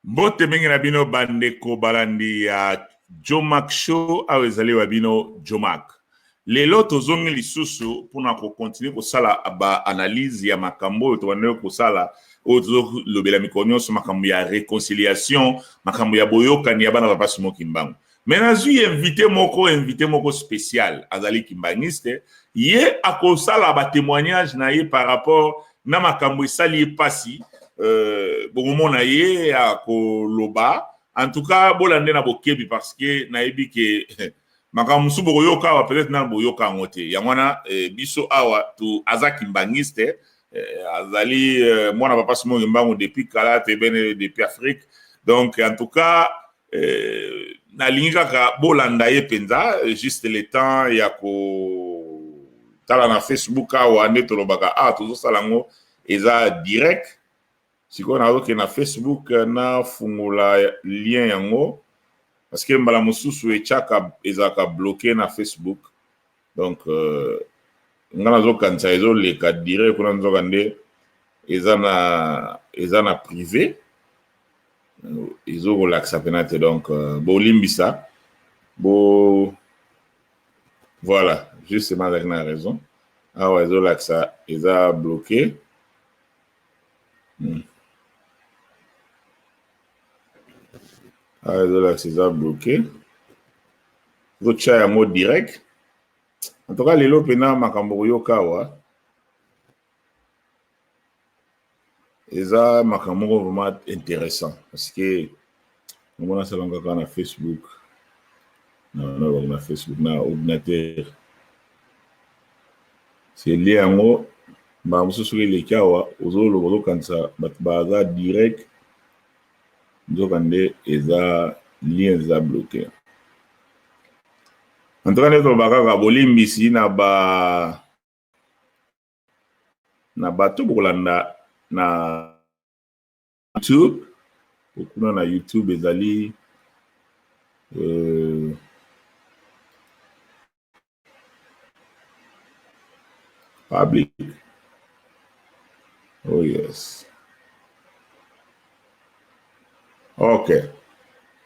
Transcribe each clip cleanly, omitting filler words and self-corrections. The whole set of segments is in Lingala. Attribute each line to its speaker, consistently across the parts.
Speaker 1: Mbote mingi na bino bandeko balandi ya Jomak Show awe ezali wa bino Jomak. Lelo tozongi lisusu pona ko continue kosala ba analyse ya makambo to bande kosala o tozo lobela mikonyo so makambo ya réconciliation, makambo ya boyokani ya bana papa Simon Kimbangu. Menazui invité moko spécial azali kimbangiste ye akosala ba témoignage na ye par rapport na makambo esali pasi bomona ye akoloba en tout cas bolande na bokebi parce que nayebi ke makambo musu boyoka awa peut-être na boyoka ngote yangwana biso awa tu azaki mbangiste azali mwana papa Simon Kimbangu depuis kala tebene depuis Afrique donc en tout cas na lingi kaka bolanda ye penza juste le temps ya ko tala na Facebook awa nde tolobaka tozo salango eza direct siko na oke na Facebook na fungula lien yango parce que mbala mususu echaka ezaka bloqué na Facebook donc ngana zo kanisa ezo leka direct kuna nzoka nde eza na privé ezo relaxa penate donc bolimbisa bo voilà justement avec la raison awa ezo relaxa eza bloqué là, c'est ça bloqué. Vous avez un mot direct. En tout cas, les lots pena makambo yokawa. Et ça, makambo vraiment intéressant parce que on a ça dans Facebook. Non, on a Facebook, na ordinateur. C'est lié à moi. Bah, monsieur sur les kawa, aux autres, quand ça, bah, direct. Nzokande eza lien eza bloqué. En tout cas, neto bakaka bolimbisi na bato bokolanda na YouTube. Okuna na YouTube ezali public. Oh yes. Ok.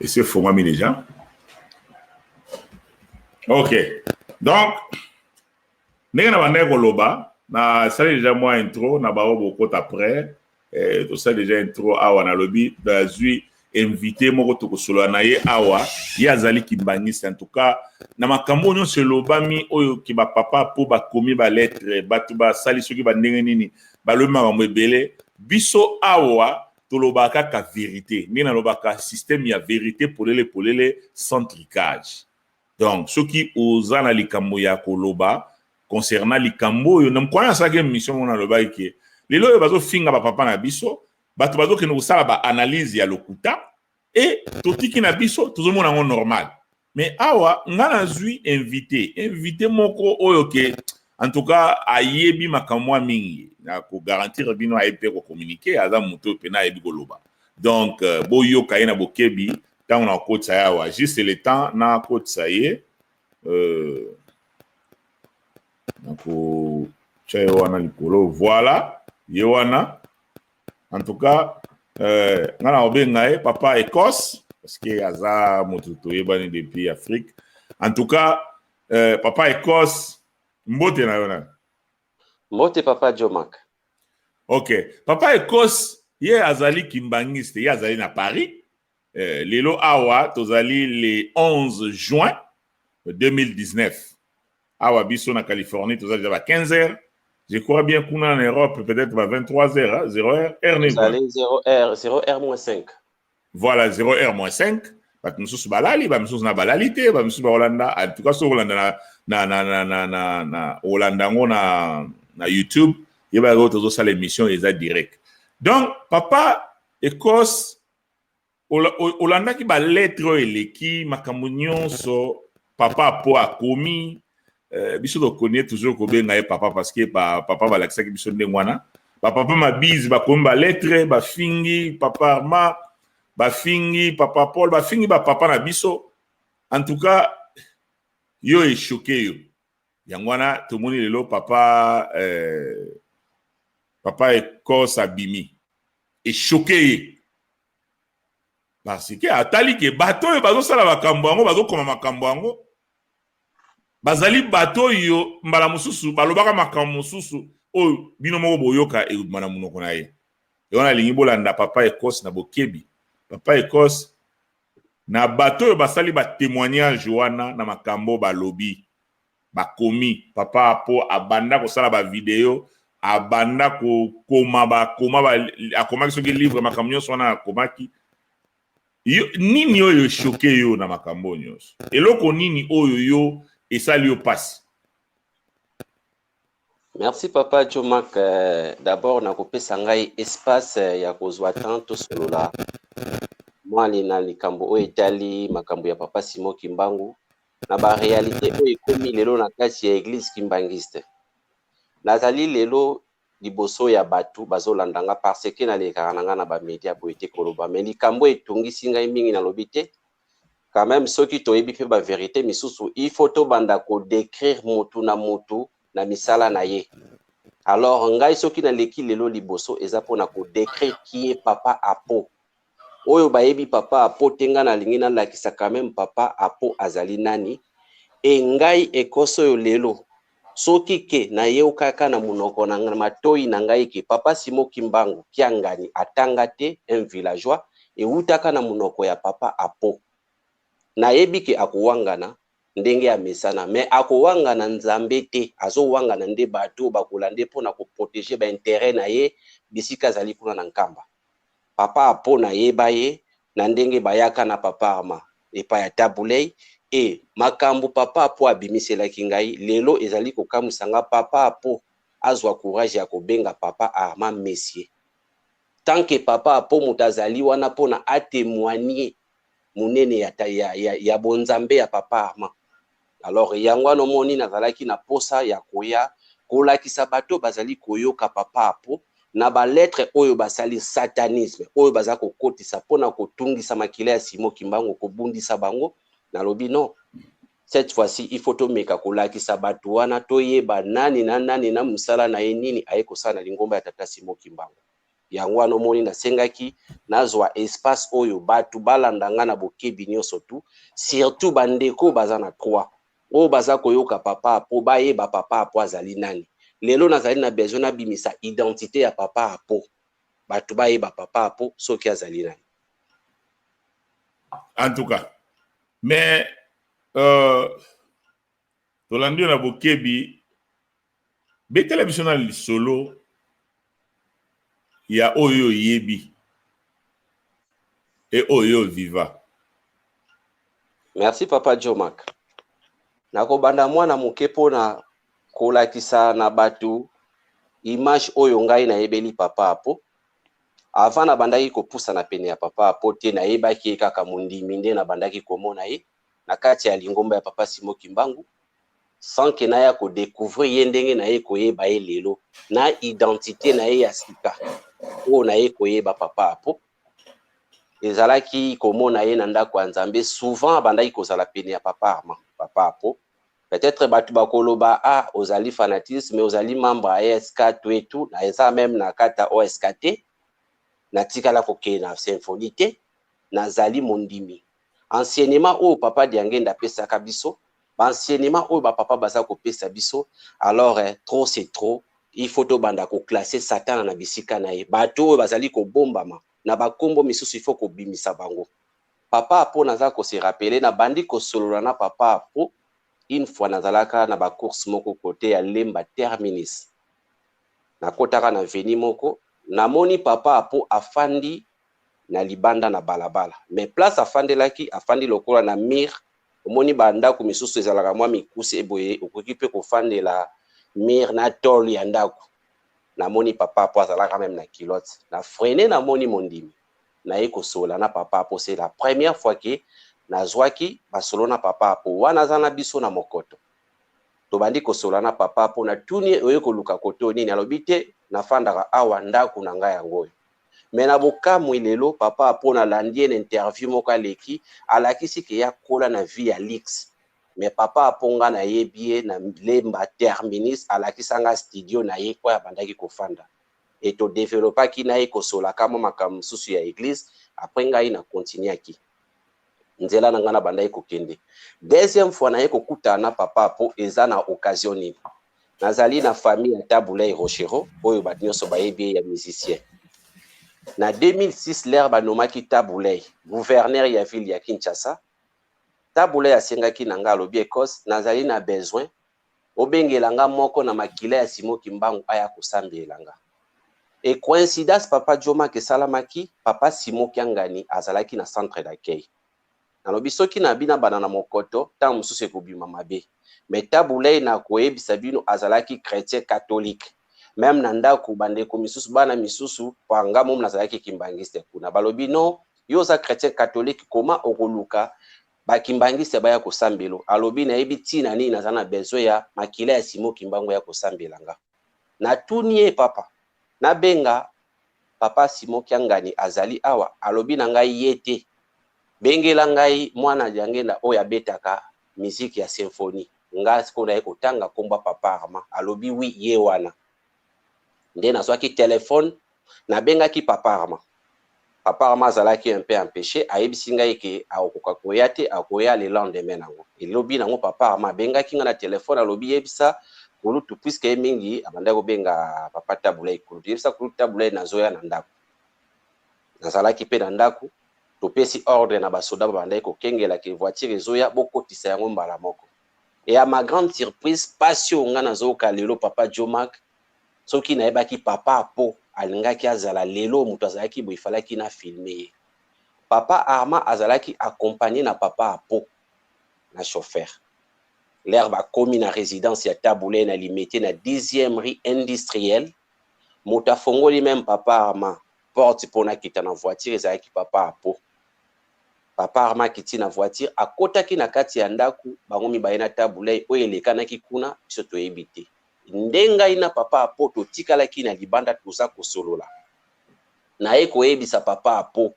Speaker 1: Et c'est format déjà. Ok. Donc, nous avons loba. Na sali déjà moi intro. Na bao beaucoup après. Tout ça déjà intro. Awa na lobby. Bazui invité moko toko solo na ye awa. Yazali kimbangiste en tout cas. Na makambo nyo se loba mi oyo ki ba papa po ba komi ba lettre. Batu ba sali soki ba ndenge nini. Ba lobi makambo ebele. Biso awa. Tolobaka ka vérité. Ni na lobaka système ya vérité polele sans tricage. Donc, ceux qui osent na likambo ya koloba concernant likambo yo nam kwa sa ke mission na loba ke lelo yo bazo finga ba papa na biso bato bazo ke no sala ba analyse ya lokuta et totiki na biso tozomona ngo normal. Mais awa ngana zui invité moko oyo ke en tout cas ayebi makamwa mingi na ko garantir bino ayebi ko communiquer aza muto pena ayebi ko loba donc boyo kayena bokebi tant on a kotsa yawa juste le temps na kotsa ye donc chaye wana likolo voilà yewana en tout cas ngana obenga e papa Écosse parce que aza muto toyebani depuis Afrique en tout cas papa Écosse mbote na yona.
Speaker 2: Mbote papa Jomak.
Speaker 1: Ok. Papa Écosse, ye azali kimbangiste, ye azali na Paris. Lelo awa, tozali le 11 juin 2019. Awa biso na Californie, tozali déjà 15h. Je crois bien qu'on en Europe, peut-être 23h, hein, 0h, R n'est pas.
Speaker 2: 0R-5.
Speaker 1: Voilà, 0R-5. Bat mususu balali, ba mususu na balalite, ba mususu ba Hollanda. En tout cas, so Hollanda na Hollanda ngo na YouTube, il va y avoir ça l'émission est direct. Donc papa Écosse Hollanda qui ba lettre eleki makambo so papa po akomi biso do connaît toujours ko benga papa parce que papa ba lakisa ki biso ndengwana papa ma bise ba komba lettre ba fingi papa Arma ba fingi papa Paul ba fingi ba papa na biso en tout cas yo est choqué yo yangwana tout le monde lelo papa Écosse abimi est choqué parce que atali ke bato oyo bazosala makambo yango bazokoma makambo yango bazali bato oyo mbala mosusu balobaka makambo mosusu oyo bino moko boyoka euma na monoko na ye wana alingi bolanda papa Ekose na bokebi papa Ekose na bato oyo basali batémoignage wana na makambo balobi bakomi papa Apo abanda kosala bavideo abanda akomaki soki livre makambo nyonso wana akomaki nini oyo choke yo na makambo nyonso eloko nini oyo yo esali yo pasi.
Speaker 2: Merci papa Jomak. D'abord nakopesa ngai espace ya kozwa tanto solola mwali na likambo oyo etali makambo ya papa Simon Kimbangu na ba réalité oyo ekomi lelo na kati ya église kimbangiste. Nazali lelo liboso ya batu bazolandanga parce que nalekaka na nga na ba média boye te koloba mais likambo etongisi ngai mingi nalobi te quand même soki toyebi pe ba vérité misusu il faut to banda ko décrire motu na motu na misala na ye. Alors ngai soki na leki lelo liboso eza pona ko décrire qui est papa Apo oyo bayebi papa Apo tenga na lingi na lakisa quand même papa Apo azali nani e ngai Ekose yo lelo soki ke na ye kaka na munoko na matoi na ngai ke papa Simon Kimbangu kiangani atanga te un villageois e utaka na munoko ya papa Apo na yebi ke akowangana ndenge ya mesana mais akowangana nzambe te azowangana nde bato bakola nde pona ko protéger ba intérêt na ye bisika zali kuna na nkamba papa Apo na yeba ye na ndenge bayaka na papa Arma epa ya Tabulei e makambo papa Apo abimiselaki ngai lelo ezali kokamusanga papa Apo azwa courage ya kobenga papa Arma Messier tant que papa Apo mutazali wana pona atémoigner munene ya bonzambe ya papa Arma. Alors yango no moni nazalaki na posa ya koya kolakisa bato bazali koyoka papa Apo na ba lettre oyo basali satanisme oyo baza kokotisa pona kotungisa makila ya Simon Kimbangu kobundisa bango na lobi non cette fois-ci il faut to meka kolakisa bato wana toyeba nani na musala na ye nini ayekosana lingomba ya tata Simon Kimbangu. Yango wana moni nasengaki nazwa espace oyo batu balandanga na bokebi nyonso tu surtout bandeko baza na 3 oyo baza koyoka papa Apo bayeba papa Apo azali nani lelo nazali na besoin na bimisa identité ya papa Apo batu bayeba papa Apo soki azali nani.
Speaker 1: En tout cas mais tolandi na bokebi betela biso na lisolo ya oyo yebi et oyo viva.
Speaker 2: Merci papa Jomak. Nakobanda mwana moke pona kolakisa na batu image oyo ngai na yebeli papa Apo avant na bandaki kopusa na pene ya papa Apo te na yebaki kaka mundimi nde na bandaki komona ye na kati ya lingomba ya papa Simon Kimbangu sans que na ya ko découvrir ye ndenge na ye koyeba ye lelo na identité na ye ya sika o na ye koyeba papa Apo ezalaki komona ye na ndako ya Nzambe souvent bandaki kozala pene ya papa Arma papa Apo peut-être batu bakoloba ozali fanatisme mais ozali membre ya ESK tout na eza même na kata OSKT na tikala koke na symphonie te nazali mondimi enseignement oyo papa Diangenda pesaka biso enseignement oyo papa baza kopesa biso alors trop c'est trop il faut to banda ko classer Satan na bisika na ye bato oyo bazali kobombama na bakombo misusu il faut ko bimisa bango papa Apo naza ko se rappeler na bandi ko solola na papa Apo une fois nazalaka na ba course moko côté ya Lemba terminus na kotaka na veni moko namoni papa Apo afandi na libanda na balabala mais place afandelaki afandi lokola na mir omoni bandako misusu ezalaka mwa mikuse eboye okoki pe kofandela mir na tol ya ndako namoni papa Apo azalaka même na kilote na freine namoni mondimi na ye kosola na papa Apo c'est la première fois que nazwaki basolo na papa Apo wana zana biso na mokoto tobandi kosola na papa Apo na tuni oyo koluka koto nini alobi te nafandaka awa ndako na ngai yango mais na bokamwi lelo papa Apo na landie na interview moko aleki alakisi ke ya kola na vie ya Lix mais papa Apo nga na yebi ye na Lemba terminus alakisanga studio na ye kwa bandaki kofanda et to développer ki na ekosola kama makambo susu ya église après ngai na continuer ki nzela na ngana banda ekokende. Deuxième fois na ekokutana na papa po eza na occasion nini nazali na famille ya Tabulei Rochero oyo bato nyonso bayebi ya musicien. Na 2006 l'air banomaki Tabulei gouverneur ya ville ya Kinshasa. Tabulei asengaki na nga alobi Ekos nazali na besoin obengelanga moko na makila ya Simo Kimbangu aya kosambelanga. Et coïncidence papa Djomak esalamaki papa Simo Kiangani azalaki na centre d'accueil. Nalobi soki na bina banana mokoto ta mususu ekobima mabe. Mais Tabulei na koyebisa bino azalaki chrétien catholique. Même na ndako bandeko misusu bana misusu panga mom nazalaki kimbangiste kuna. Balobi no yo za chrétien catholique koma okoluka ba kimbangiste baya kosambelo. Alobi na yebi tina nini nazana besoin ya makila ya Simo Kimbangu ya kosambelanga. Na tunie papa. Na benga papa Simo Kiangani azali awa alobi na ngai yete bengela ngai mwana jangenda oya betaka musique ya symphonie nga siko na ekotanga komba papa Arma alobi wi ye wana nde na swaki téléphone na benga ki papa Arma azalaki un peu empêché ayebisi ngai ke akoka koya te akoya le lendemain nango elobi nango papa Arma benga ki nga na téléphone alobi yebisa kulutu puisque mingi abanda ko benga papa Tabulei kulutu yebisa kulutu Tabulei nazoya na ndako nazalaki pe na ndako topesi ordre na basoda babanda ko kengela ke voiture ezoya bokotisa yango mbala moko. Et à ma grande surprise passion nga nazoka lelo papa Djomak soki na ebaki papa Apo alingaki azala lelo muto azalaki bo ifalaki na filmer. Papa Arma azalaki accompagné na papa Apo na chauffeur. L'air ba komi na résidence ya Tabulei na limité na 10e rue industrielle. Mota fongoli même papa Arma porte pona kita na voiture ezalaki papa Apo. Papa Arma kiti na voiture akotaki na kati ya ndaku bango mibale na Tabulei oyo elekanaki kuna biso toyebi te. Ndenga ina papa Apo totikalaki na libanda toza kosolola. Na ye koyebisa papa Apo.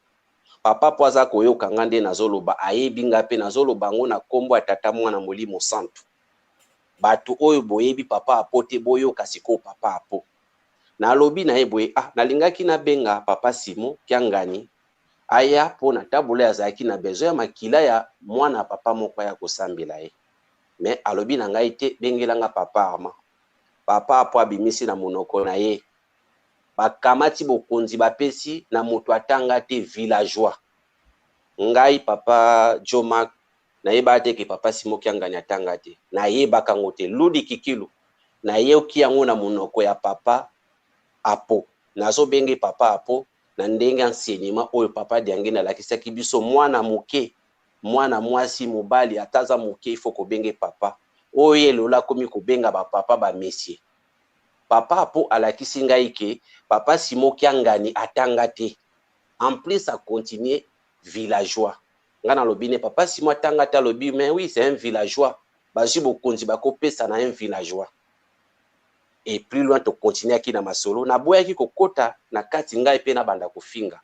Speaker 2: Papa Apo aza koyoka nga nde nazoloba ayebi nga pe nazoloba ngo na kombo ya tata mwana Molimo Santu. Bato oyo boyebi papa Apo te boyoka siko papa Apo. Na lobi na ye boye nalingaki na benga papa Simo Kiangani aya po na Tabulei azalaki na besoin ya makila ya mwana papa moko ya kosambela ye. Mais alobi na ngai te bengelanga papa Arma. Papa Apo abimisi na monoko na ye. Bakamati bokonzi bapesi na moto atanga te villageois. Ngai papa Djomak na yeba te ke papa Simo Kiangani atanga te. Na yeba kango te Ludi Kikilu. Na yeoki yango na monoko ya papa Apo. Nazo benge papa Apo na ndenge enseignement oyo papa Diangena lakisaki biso mwana moke mwana mwasi mobali ataza moke ifo ko benge papa oyo lola komi ko benga ba papa ba messieurs. Papa Apo alakisi ngai ke papa Simo Kiangani atanga te. En plus a continuer villageois. Ngana lobine papa Simo atanga ta lobi mais oui c'est un villageois. Baji bokonzi bakopesa na un villageois. Et plus loin to continuer aki na masolo na boyaki kokota na kati ngai pe na banda kofinga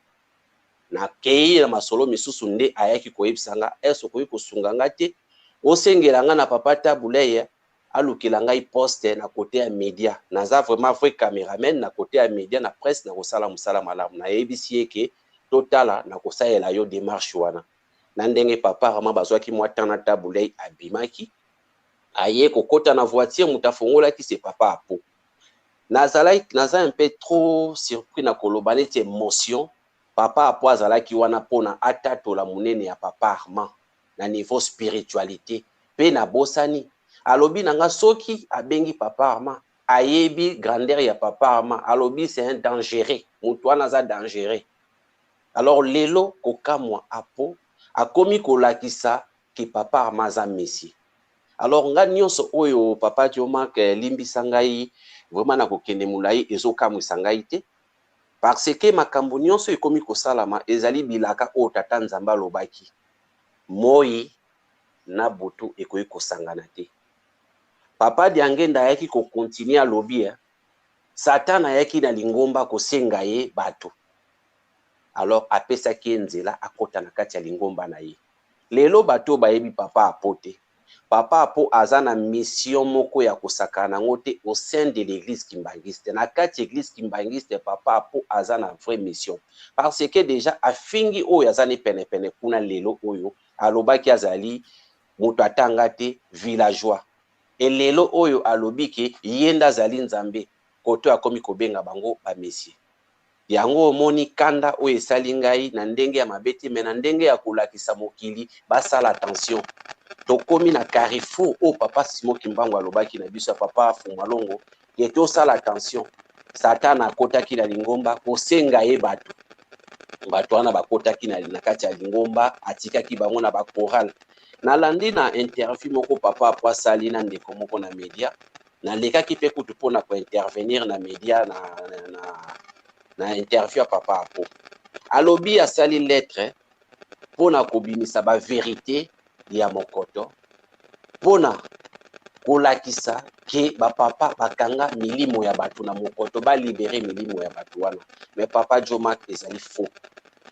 Speaker 2: na kei na masolo misusu nde ayaki koyebisa nga eso koyi kosunga nga te osengela nga na papa Tabulei alukela ngai poste na côté ya média naza vraiment vrai caméraman na côté ya média na presse na kosala musala malamu na yebisi eke totala na kosalela yo démarche wana na ndenge papa Arma bazwaki mwata na Tabulei abimaki aye kokota na voiture mutafongola ki c'est papa Apo. Naza un peu trop surpris na koloba neti émotion. Papa Apo azalaki wana pona atatola munene ya papa Arma na niveau spiritualité pe na bosani. Alobi nanga soki abengi papa Arma ayebi grandeur ya papa Arma alobi c'est un dangereux. Mutu wana za dangereux. Alors lelo kokamwa Apo akomi kolakisa ki papa Arma za messie. Alors nga nyonso oyo papa Djomak limbisa ngai vraiment na kokende mulai ezokamwisa ngai te parce que makambo nyonso ekomi kosalama ezali bilaka o tata Nzambe alobaki moi na butu ekoyi kosangana te. Papa Diangenda ayaki ko continuer alobi Satan ayaki na lingomba kosenga ye bato. Alors apesaki nzela akota na kati ya lingomba na ye. Lelo bato bayebi papa Apo te. papa Apo aza na mission moko ya kosakana ngote au sein de l'église kimbangiste. Na kati église kimbangiste papa Apo aza na vraie mission. Parce que déjà afingi oyo azani pene kuna lelo oyo alobaki azali moto atanga te villageois. Et lelo oyo alobi ke yenda azali nzambe koto akomi kobenga bango ba messie. Yango omoni kanda oyo esali ngai na ndenge ya mabeti me na ndenge ya kolakisa mokili basala attention. Tokomi na carrefour o papa Simon Kimbangu alobaki na biso papa Fumalongo ke tosala attention. Satan akotaki na lingomba kosenga ye bato. Bato wana bakotaki na kati ya lingomba atikaki bango na bakoral. Nalandi na interview moko papa Apo asali na ndeko moko na media. Nalekaki pe kutu pona ko intervenir na media na interview ya papa Apo. Alobi asali lettre pona kobimisa ba vérité ya mokoto. Pona kolakisa ke ba papa bakanga milimo ya bato na mokoto ba libérer milimo ya bato wana. Mais papa Jomak ezali faux.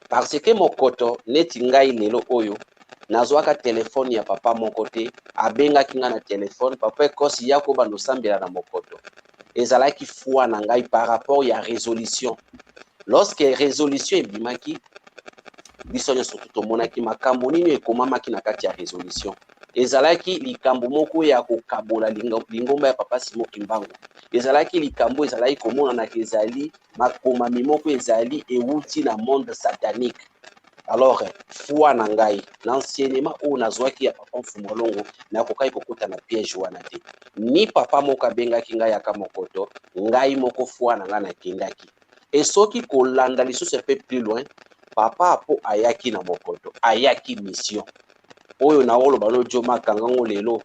Speaker 2: Parce que mokoto neti ngai lelo oyo nazwaka telefone ya papa moko te abengaki nga na telefone papa ekosi ya ko bando sambela na mokoto. Ezalaki foi na ngai par rapport ya résolution. Lorsque résolution ebimaki biso nyonso tomonaki makambo nini ekomamaki na kati ya résolution. Ezalaki likambo moko ya kokabola lingomba ya papa Simon Kimbangu. Ezalaki likambo ezalaki komona ezali makomami moko ezali ewuti na monde satanique. Alors foi na ngai l'enseignement oyo nazwaki ya papa Fumalongo nakokai kokota na piège wana te. Ni papa moko abengaki ngai aka mokoto ngai moko foi na ngai nakendaki. Et soki kolanda lisusu pe plus loin papa Apo ayaki na mokoto ayaki mission oyo na oloba no Joma kangango lelo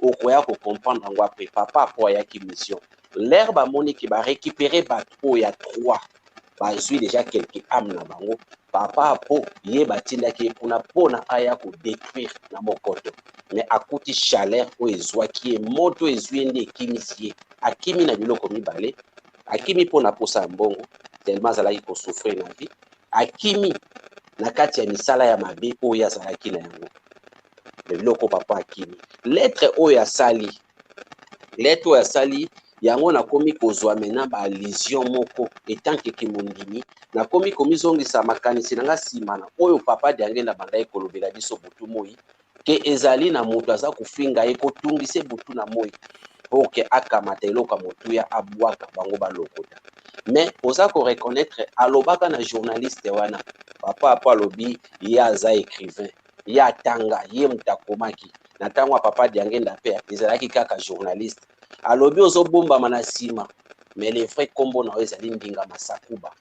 Speaker 2: okoya ko comprendre ngo après papa Apo ayaki mission. L'air ba moni ki ba récupérer bato ya 3 ba suis déjà quelques âmes na bango papa Apo ye batindaki pona pona aya ko détruire na mokoto. Mais akuti chaleur o ezwaki moto ezwende kimisier akimi na biloko mibale akimi pona posa mbongo tellement azalaki ko souffrir na vie akimi na kati ya misala ya mabe oyo azalaki na yango biloko papa akimi lettre oyo asali yango nakomi kozwa mena ba allusion moko etanke kimondimi nakomi komizongisa makanisi nanga nsima na oyo papa Diange na bandai kolobela biso butu moi ke ezali na moto aza kofinga ye kotungise butu na moi pour que akamata eloko motuya abwaka bango balokota. Mais oza ko reconnaître alobaka na journaliste wana papa Apo alobi ye aza écrivain ye atanga ye mutakomaki na tango ya papa Diange ndape ezalaki kaka journaliste alobi ozobombama na nsima mais le vrai kombo na ezali Ndinga Masakuba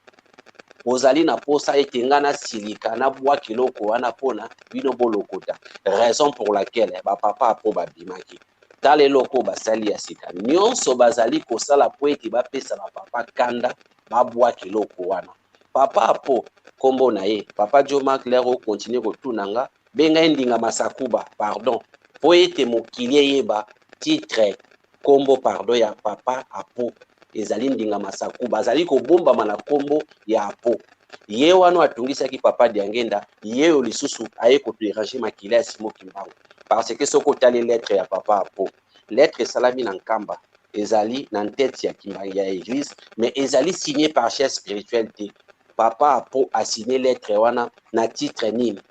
Speaker 2: ozali na posa ete nga na silika na bwa kiloko wana pona bino bolokota raison pour laquelle papa Apo babimaki tala eloko basali ya sika nyonso bazali kosala po ete bapesa papa kanda babwa kiloko wana papa Apo kombo na ye papa Jomak lero continue kotuna nga benga Ndinga Masakuba pardon po ete mokili eyeba titre kombo pardon ya papa Apo ezali Ndinga Masakuba azali kobombama na kombo ya Apo ye wana atungisaki papa Diangenda ye o lisusu aye kotoeranger makila ya Simon Kimbangu parce que soko tali lettre ya papa Apo lettre salami na nkamba ezali na tête ya Kimbangu ya église mais ezali signé par chef spirituel te papa Apo a signé lettre wana na titre nini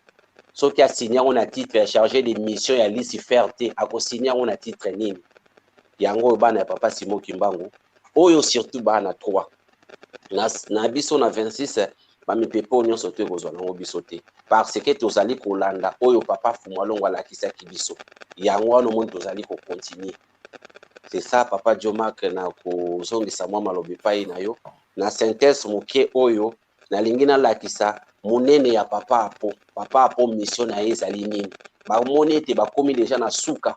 Speaker 2: soki a signé on a titre ya chargé de mission ya Lucifer te ako signé on a titre nini yango bana ya papa Simon Kimbangu oyo surtout bana 3 na biso na 26 bamipepo nyonso te kozwa nango biso te parce que tozali kolanda oyo papa Fumalongo alakisaki biso yango wana omoni tozali kocontinue. C'est ça papa Jomak na kozongisa mwa malobi epai na yo na synthèse moke oyo nalingi nalakisa monene ya papa Apo mission na ye ezali nini bamoni ete bakomi deja na suka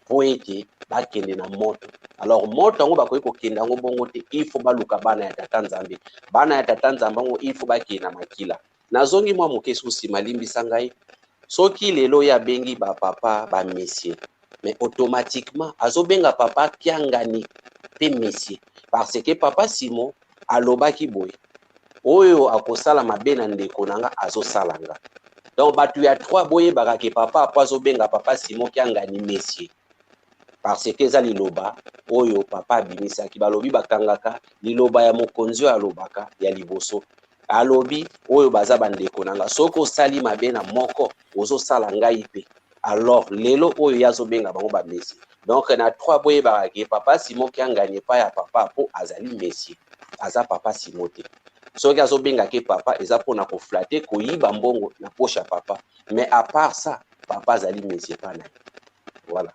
Speaker 2: po ete bakende na moto. Alors moto yango bakoki kokende yango bongo te il faut baluka bana ya tata nzambe yango il faut bakende na makila nazongi mwa moke susi malimbisa ngai soki lelo ya bengi ba papa ba messieurs mais automatiquement azobenga papa kiangani pe messieurs parce que papa Simon alobaki boye oyo akosala mabe na ndeko nanga azosalanga Donc batu ya 3 boye barake papa apazo benga papa Simon Kiangani Messier parce que za liloba oyo papa abimisaki balobi bakangaka liloba ya mokonzi alobaka ya liboso alobi oyo baza bandeko nanga soko osali mabe na moko ozosala ngai pe alors lelo oyo yazo benga bango ba Messier donc na 3 boye barake papa Simon Kiangani pa ya papa po azali Messier aza papa Simon te soki azobengaki papa eza mpona koflate koyiba mbongo na poche ya papa mais à part ça papa azali Messier pa na voilà.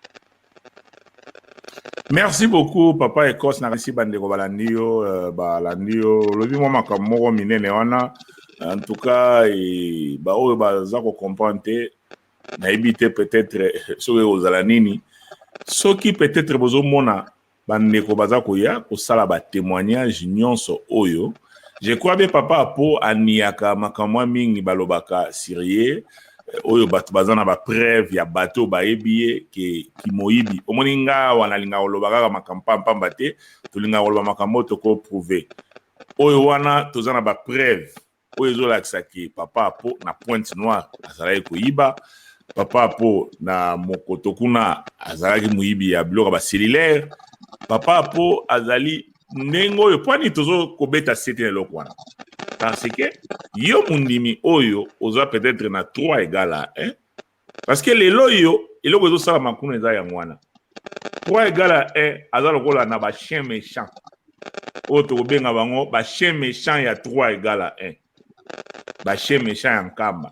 Speaker 1: Merci beaucoup papa Ekos na resi bandeko balandio lobi mo makambo moko minene wana en tout cas ba oyo baza ko comprendre na ebité peut-être soki ozala nini soki peut-être bozomona bandeko baza koya kosala ba témoignage nyonso oyo je crois bien papa po aniaka makamwa mingi balobaka sérieux oyo bato bazana ba preuve ya bato baebiye ki moyibi omoni nga wana linga olobaka makampamba mbate tulinga oloba makambo to ko prouver oyo wana tozana ba preuve oyo zolakisa ki papa po na pointe noire azalaki koyiba papa po na mokoto kuna azalaki moyibi ya biloko ba cellulaire papa po azali ndenge oyo pwani tozo kobeta sete na eloko wana parce que yo mundimi oyo oza peut-être na 3 égale à 1 parce que lelo yo eloko ezosala makuna eza ya mwana 3 égale à 1 aza lokola na ba chien méchant oyo tokobenga bango ba chien méchant ya 3 égale à 1 ba chien méchant ya nkamba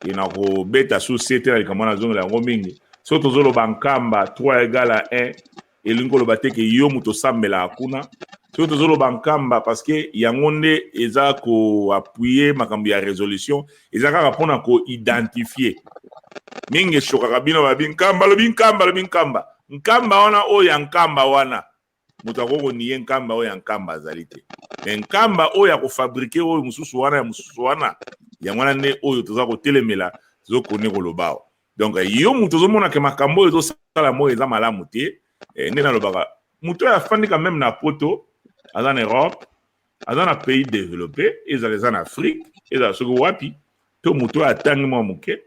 Speaker 1: ina kobeta société na likambo na zongela yango mingi so tozoloba nkamba 3 égale à 1 elingi koloba te ke yo moto osambela akuna soki tozoloba nkamba parce que yango nde eza koappuye makambo ya résolution eza kaka mpona koidentifie mingi eshokaka bino babi nkamba lobi nkamba wana oyo ya nkamba wana moto akokoniye nkamba oyo ya nkamba azali te me nkamba oyo ya kofabrike oyo mosusu wana ya mosusu wana yango wana nde oyo toza kotelemela tozokone kolobao donc yo moto ozomonake makambo oyo ezosala moyo eza malamu te nde nalobaka moto oyo afandi quand même na poto aza en Europe aza na pays développé ezala na Afrique ezala soki wapi to moto oyo atangi mwa moke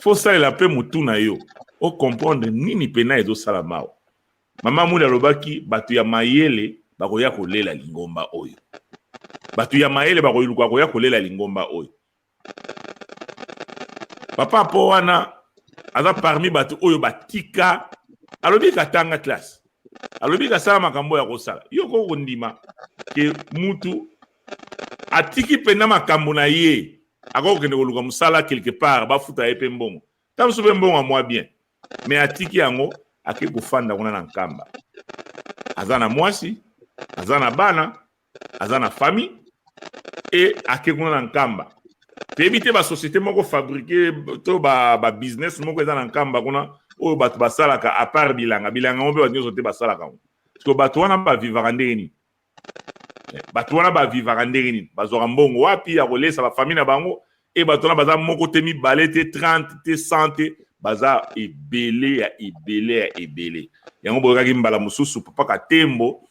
Speaker 1: fo salela mpe motu na yo o comprendre nini pena ezosala mao mama muli alobaki bato ya mayele bakoya kolela lingomba oyo bato ya mayele bakoyuluka koya kolela lingomba oyo papa po wana aza parmi bato oyo batika alobi katanga classe alobi kasala makambo ya kosala yo koko ndima ke mutu atiki pena makambo na ye akokende koluka musala quelque part bafuta ye pe mbongo tamusu pe mbongo mwa bien mais atiki yango ake kufanda kuna na nkamba aza na mwasi aza na bana aza na famille et ake kuna na nkamba tebi te ba société moko fabriquer to ba business moko eza na nkamba kuna oyo bato basalaka à part bilanga mo mpe bato nyonso te basalaka ngo parce bato wana bavivaka ndenge nini bato wana bavivaka ndenge nini bazwaka mbongo wapi ya kolesa bafamille na bango e bato wana baza moko te mibale te 30 te 100 te baza ebele yango boyokaki mbala mosusu papa Katembo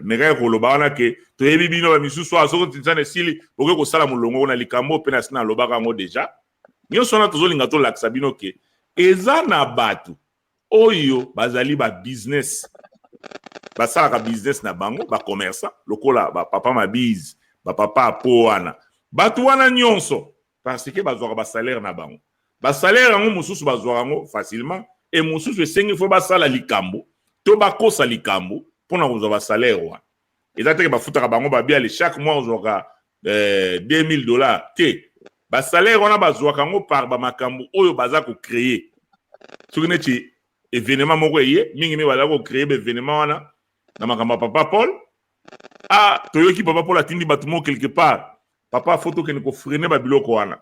Speaker 1: mekaki koloba wana ke toyebi bino bamisusu soki tinzana esili bokoki kosala molongo na likambo mpe na sina alobaka yango deja nyonso wana tozolinga tolakisa bino ke eza na bato oyo bazali ba business basalaka business na bango ba commerçant lokola ba papa Mabiz ba papa po wana bato wana nyonso parce que bazwaka ba salaire na bango ba salaire yango mosusu bazwaka yango facilement et mosusu esengi fo basala likambo to bakosa likambo mpona kozwa ba salaire wana eza teke bafutaka bango babiale chaque mois ozwaka $2000 te ba salaire wana bazwaka yango par bamakambo oyo baza kocréer soki neti événement moko eye mingi me baza kocréer baévénement wana na makambo ya papa Paul toyoki papa Paul atindi bato moko quelque part papa foto kende kofrene babiloko wana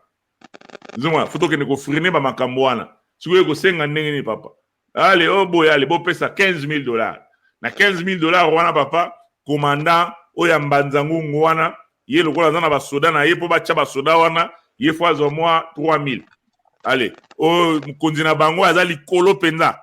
Speaker 1: nzonga foto kende kofrene bamakambo wana soki oyo kosenga ndenge nini papa ale boya ale bopesa $15000 na $15000 wana papa commandant oyo mbanza ngungu wana ye lokola aza na basoda na ye mpo batya basoda wana ye fo azwa mwa 3000 ale oyo mokonzi na bango aza likolo mpenza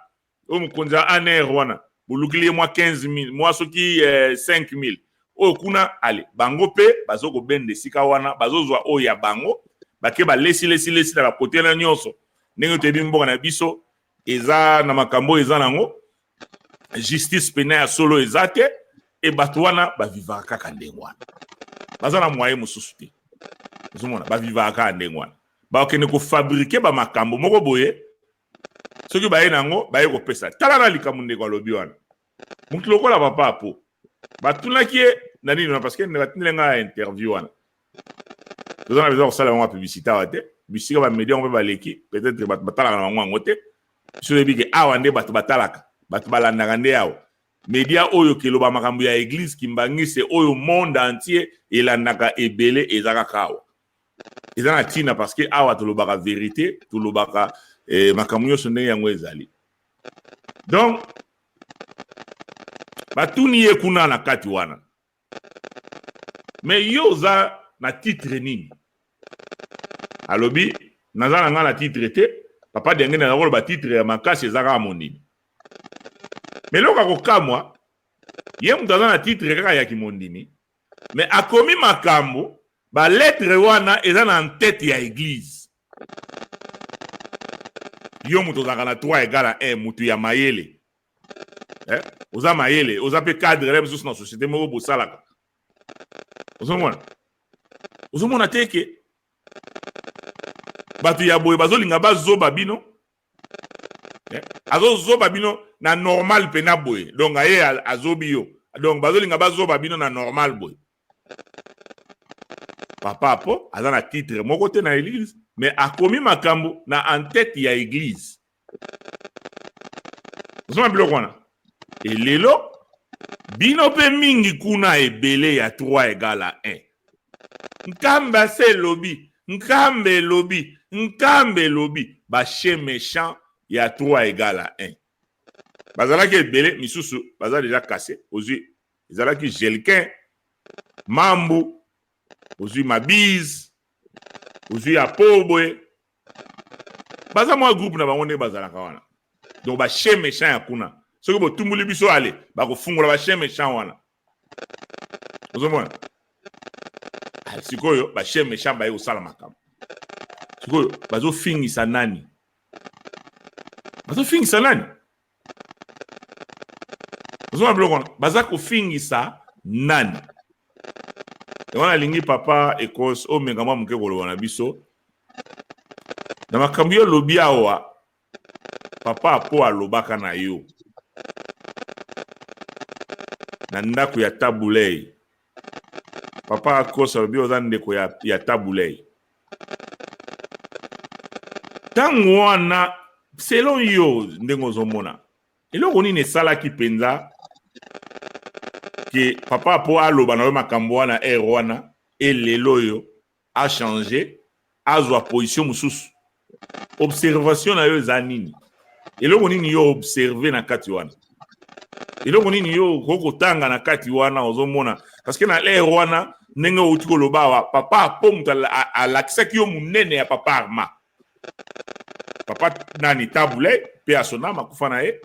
Speaker 1: oyo mokonzi ya aner wana bolukili ye mwa 15000 mwa soki 5000 oyo kuna ale bango mpe bazokobenda esika wana bazozwa oyo ya bango bake ba lesi na ba côté na nyonso ndenge to bimboka na biso eza na makambo eza nango justice pénale ya solo eza te e bato wana bavivaka kaka ndenge wana baza na moyen mosusu te ozomona bavivaka kaka ndenge wana bakende kofabrike bamakambo moko boye soki baye nango baye kopesa tala na likambo ndeko alobi wana motu lokola papa apo batunaki ye na nini wana parce que batindile nga interview wana toza na besoin kosala yango publicité awa te bisika bamedia yango mpe baleki peut-être bato batalaka na bango yango te biso oyebi ke awa nde bato batalaka bato balandaka nde awa media oyo keloba makambo ya église kimbangise oyo monde entier elandaka ebele eza kaka awa eza na ntina parce que awa tolobaka vérité tolobaka makambo nyonso ndenge yango ezali donc batuni ye kuna na kati wana mais yo oza na titre nini alobi naza na nga na titre te papa denge na koloba titre ya makasi eza kaka mondimi mais loka kokamwa ye moto aza na titre kaka ya kimondimi mais akomi makambo balettre wana eza na ntete ya église yo moto ozalaka na 3 égale à 1 moto ya mayele oza mayele oza mpe cadre mosusu na société moko bosalaka ozomona te ke bato ya boye bazolinga bazoba bino azozoba bino na normal mpe na boye donc aye azobi yo donc bazolinga bazoba bino na normal boye papa apo aza na titre moko te na église mais akomi makambo na entête ya église ozoma biloko wana elelo bino mpe mingi kuna ebele ya 3 égale à 1 nkamba se lobi nkambe lobi bache méchant ya 3 égale à 1 bazalaki ebele misusu baza déjà cassé ozwi ezalaki Gelquin Mambu ozwi Mabise ozwi Apobwe baza mwa groupe na bango nde bazalaka wana donc bache méchant ya kuna soki botumbuli biso ale bakofungola bache méchant wana ozomona sikoyo bache méchant baye kosala makambo sikoyo bazofingisa nani ozomona biloko wana baza kofingisa nani wana alingi papa ekose omenga mwa moke koloba na biso na makambo yo lobi awa papa apo alobaka na yo na ndako ya tabulei papa akosa alobi oza ndeko ya tabulei ntango wana selon yo ndenge ozomona eloko nini esalaki mpenza ke papa apo aloba na yo makambo wana ere wana elelo oyo achange azwa position mosusu observation na yo eza nini eloko nini yo observe na kati wana eloko nini yo kokotanga na kati wana ozomona parce que na ere wana ndenge outi koloba awa papa apo moto alakisaki yo monene ya papa Arma papa nani tabule mpe asonama kufa na ye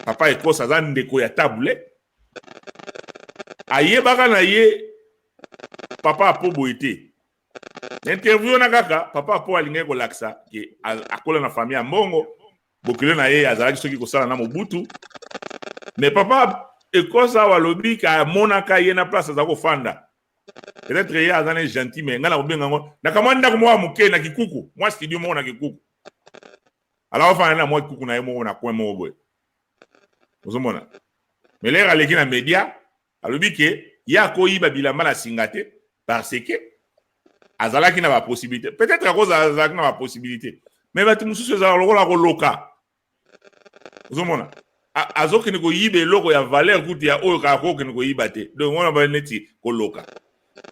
Speaker 1: papa ekosa aza ndeko ya tabule ayebaka na ye papa apo boye te interview na kaka papa apo alingaki kolakisa ke akola na famille ya mbongo bokilo na ye azalaki soki kosala na mobutu mais papa ekosa walobi ka amonaka ye na place aza kofanda peut-être ye aza ne gentil mais nga na kobenga ngo nakamwa ndako mwa moke na kikuku mwa studio moko na kikuku ala ofana na mwa kikuku na ye moko na coin moko boye ozomona mais lera aleki na media alobi ke ye akoyiba bilamba na singa te parce que azalaki na bapossibilité peut-être akoza azalaki na bapossibilité mais bato mosusu ezala lokola koloka ozomona azokende koyiba eloko ya valeur kuti ya oyo kaka kokende koyiba te donc wana ba neti koloka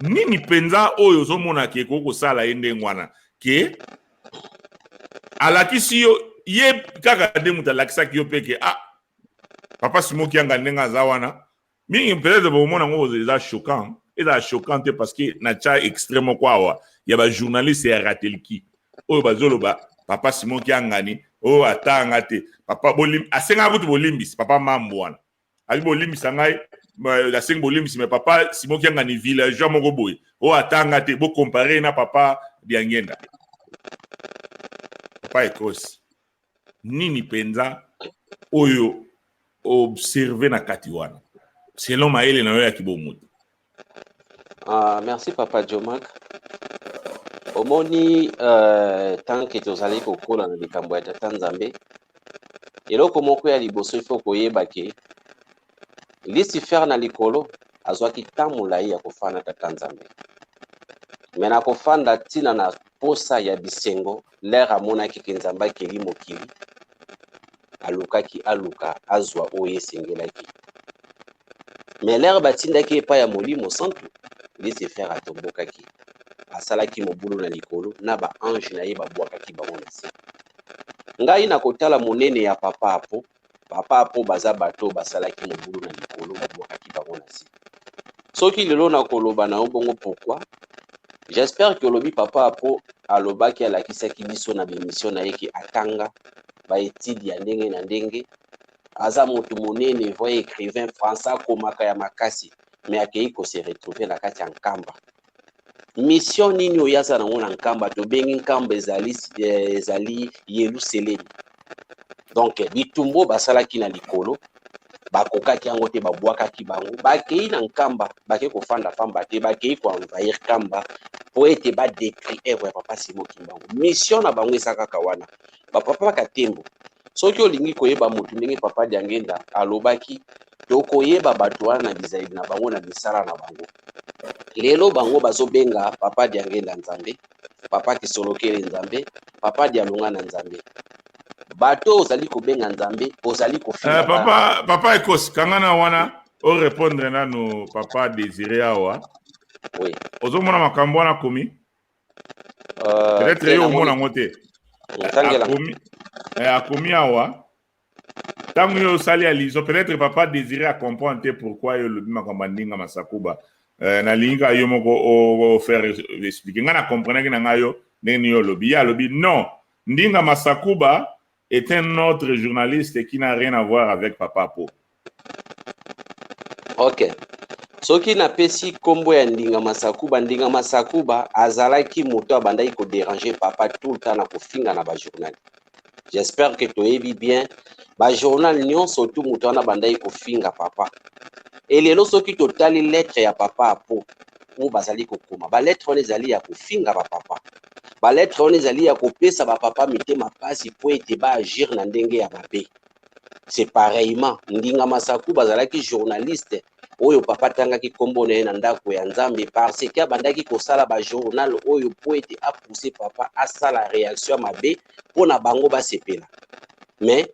Speaker 1: nini mpenza oyo ozomona ke kokosala ye ndenge wana ke alakisi yo ye kaka nde moto alakisaki yo mpe ke papa Simoki anga ndenge aza wana mingi peut-être bomona ngo eza choquant te parce que na cha extrême kwa awa ya ba journaliste ya ratelki oyo bazoloba papa Simoki angani o atanga te papa bolim asenga kutu bolimbisi papa Mambu wana ali bolimbisa ngai asenga bolimbisi mais papa Simoki angani villageois moko boye o atanga te bo comparer na papa Diangenda. Papa Ekos. Nini penza oyo observer na katiwana. Selon maele na yo ya kibomutu.
Speaker 2: Merci Papa Jomak. Omoni tant que tozali kokola na likambo ya Tata Nzambe, eloko moko ya liboso ifo koyeba ke Lucifer na likolo azwaki tamolai ya kofanda Tata Nzambe. Me na kofanda tina na posa ya bisengo lere amonaki ke Nzambe akeli mokili alukaki aluka azwa oyo esengelaki. Me lere batindaki epai ya Molimo Santu, Lucifer atombokaki asalaki mobulu na likolo na ba ange na ye babwakaki bango na se. Ngai na kotala monene ya papa apo baza bato basalaki mobulu na likolo babwakaki bango na se. Soki lelo na koloba na bongo pourquoi, j'espère que olobi papa apo alobaki alakisaki biso na bemission na ye ki atanga ba étude ya ndenge na ndenge, aza motu monene voye écrivain français akomaka ya makasi, me akei ko se retrouver na kati ya nkamba. Mission nini oyaza nango na nkamba tobengi nkamba ezali Yerusalemi. Donc bitumbo basalaki na likolo bakokaki yango te babwakaki bango bakei na nkamba bake kofanda famba te bakei koenvahir nkamba po ete badétruire œuvre ya Papa Simon Kimbangu. Mission na bango eza kaka wana bapapa bakatembo. Soki olingi koyeba motu ndenge Papa Diangenda alobaki tokoyeba bato wana na bizaidi na bango na misala na bango. Lelo bango bazobenga Papa Diangenda Nzambe, Papa Kisolokele Nzambe, Papa Dialunga na Nzambe. Bato ozali kobenga Nzambe, ozali kofinga
Speaker 1: Papa Ekos, kangana wana o répondre nano Papa Désiré awa.
Speaker 2: Oui.
Speaker 1: Ozomona makambo wana komi? Peut-être yo mona ngote. Akomi awa. Tango yo sali alizo, peut-être Papa Désiré a comprendre pourquoi yo lobi makambo ndinga masakuba. Na linga yo moko o faire expliquer. Nga na comprendre que na yo ndenge yo lobi. Ya lobi non. Ndinga Masakuba est un autre journaliste qui n'a rien à voir avec Papa Po.
Speaker 2: Ok. Soki na pesi kombo ya Ndinga Masakuba azalaki moto abandaki ko déranger papa tout le temps na kofinga na ba journal. J'espère que toyebi bien ba journal nyonso tout moto wana bandaki kofinga papa. Et lelo soki totali lettre ya Papa Po ou bazali kokoma ba lettre wana ezali ya kofinga ba papa. Ba lettre wana ezali ya kopesa ba papa mitema pasi po ete ba agir na ndenge ya mabe. C'est pareillement Ndinga Masakuba azalaki journaliste oyo papa tangaki kombo na ye na ndako ya Nzambe parce que abandaki kosala ba journal oyo po ete apousser papa asala réaction mabe po na bango basepela. Mais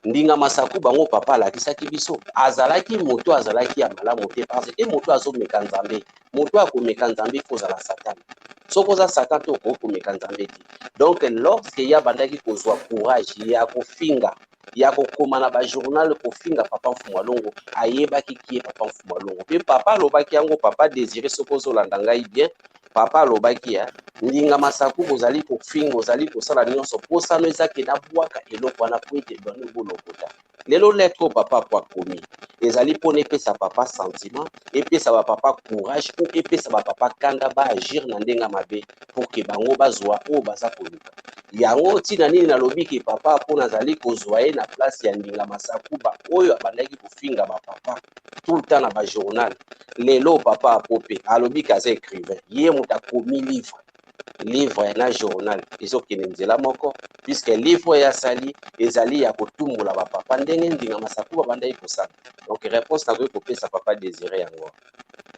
Speaker 2: Ndinga Masakuba bango papa alakisaki biso azalaki moto azalaki ya malamu te parce que moto azomeka Nzambe, moto akomeka Nzambe kozala Satan. Soko za Satan to komeka Nzambe te. Donc lorsque ya bandaki kozwa courage ya kofinga ya kokoma na ba journal kofinga papa Mfumwalongo ayebaki ki papa Mfumwalongo pe papa alobaki yango Papa Désiré soko zolanda ngai bien papa alobaki ya Ndinga Masakuba ozali kofinga ozali kosala nyonso posano ezaki na bwaka eloko wana po ete bano bolokota. Lelo lettre papa po akomi ezali pona epesa papa sentiment epesa ba papa courage ou epesa ba papa kanda ba agir na ndenga mabe pour que bango bazwa o baza koluka. Yango tina nini nalobi ke papa po nazali kozwa ye na place ya Ndinga Masakuba oyo abandaki kofinga ba papa tout le temps na ba journal. Lelo papa apope alobi kaza écrivain ye moto akomi livre na journal ezokende nzela moko puisque livre ya sali ezali ya kotumbola ba papa ndenge Ndinga Masakuba bandaki kosala. Donc réponse na koki kopesa Papa Désiré yango.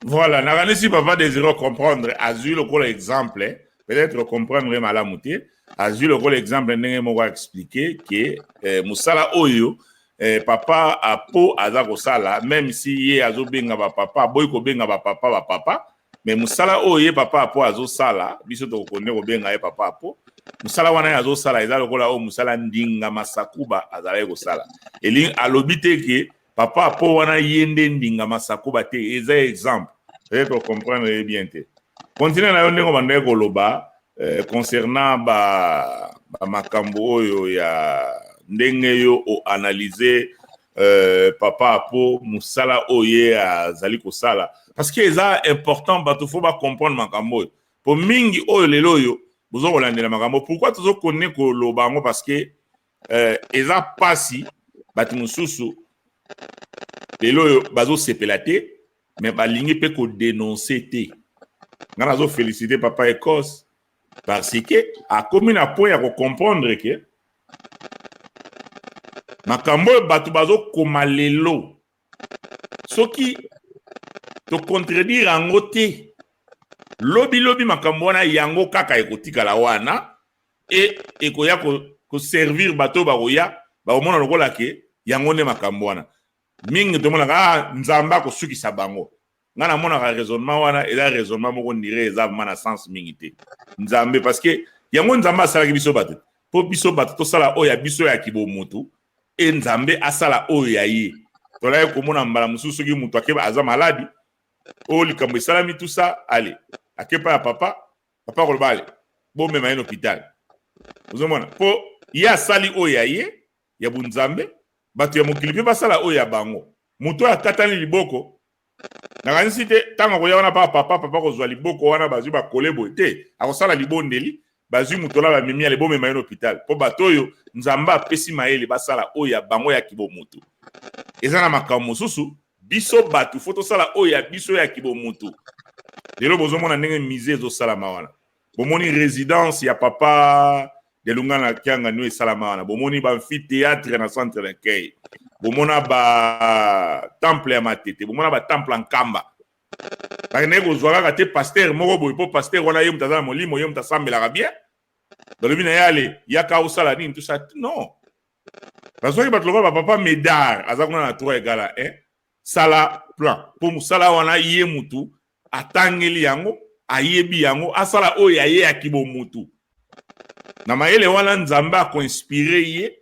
Speaker 1: Voilà, nakanisi Papa Désiré comprendre azui lokola exemple, peut-être comprendre malamu te, azui lokola exemple ndenge moko expliquer que musala oyo papa apo aza kosala même si ye azobenga ba papa boy ko benga ba papa mais musala oyo papa apo azosala biso to konne ko benga ye papa apo musala wana azosala eza lokola o musala Ndinga Masakuba azala kosala eli alobi te ke papa apo wana yende Ndinga Masakuba te eza exemple peut-être comprendre bien te continuer na yo ndenge bande koloba concernant ba makambo oyo ya ndenge yo o analyser papa apo musala oye azali kosala parce que eza important bato faut ba comprendre makambo po mingi oyo lelo oyo bozo kolandela makambo. Pourquoi tozo connaître ko lobango? Parce que eza pasi batu mususu lelo oyo bazo sepelate mais balingi pe ko dénoncer te. Ngana zo féliciter papa Écosse parce que a komi na point ya ko comprendre que makambo batu bazo koma lelo soki to contredire yango te lobi makambo wana yango kaka ekotikala wana e ekoya ko servir bato bakoya bakomona lokola ke yango nde makambo wana mingi tomonaka nzamba kosukisa bango nga namonaka raisonnement wana eza raisonnement moko ndire eza mana sens mingi te nzambe parce que yango nzambe asalaki biso bato po biso bato tosala oyo ya biso ya kibomutu e nzambe asala oyo ya ye tolaye komona mbala mosusu soki mutu akeba aza maladi o likambo esalami tout ça allez akepa ya papa koloba ale bomema ye na hôpital ozomona po ye asali oyo ya ye ya bunzambe bato ya mokili mpe basala oyo ya bango mutu oyo akatani liboko nakanisi te ntango akoya wana papa kozwa liboko wana bazwi bakole boye te akosala libondeli bazwi mutu ola bamemi ale bomema ye na hôpital po bato oyo nzambe apesi mayele basala oyo ya bango ya kibomutu eza na makambo mosusu biso batu fo tosala oyo ya biso ya kibomutu lelo bozomona ndenge mise ezosalama wana bomoni résidence ya papa de Lungana Kianga no esalama wana bomoni ba amphithéâtre na centre de Kei bomona ba temple ya Matete bomona ba temple en Kamba bakene kozwaka kate pasteur moko boye po pasteur wana ye mutazala molimo ye mutasambelaka bien dolobi na yale yaka osala nini tout ça non parce que batloka ba papa Médard aza kuna na 3 egala sala plan po musala wana ye mutu atangeli yango ayebi yango asala oyo ya ye ya kibomutu na mayele wana nzambe akoinspire ye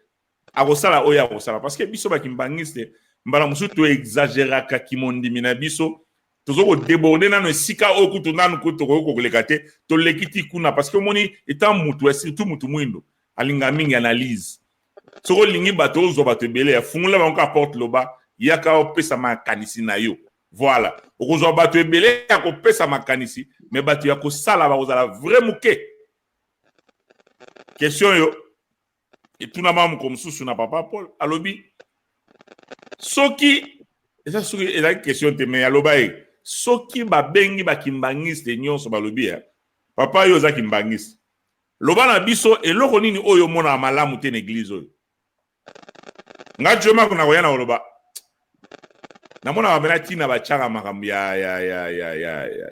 Speaker 1: akosala oyo akosala parce que biso bakimbangiste mbala mosusu to exagéraka kimondimi na biso tozo ko déborder nano esika oyo kutu nanu kutu koleka te toleki ti kuna parce que omoni etant mutu surtout mutu mwindo alinga mingi analyse soko lingi bato ozwa bato ebele ya fungula bango ka porte loba yaka opesa makanisi na yo voilà okozwa bato ebele ya kopesa makanisi mais bato ya kosala bakozala vrai muke question yo etuna mamu komsusu na papa Paul alobi soki eza soki eza question te mais aloba soki babengi bakimbangiste nyonso balobi ya papa yo za kimbangiste loba na biso eloko nini oyo mona malamu te na église oyo nga joma kuna koyana oloba namona bamena tina bachaka makambo ya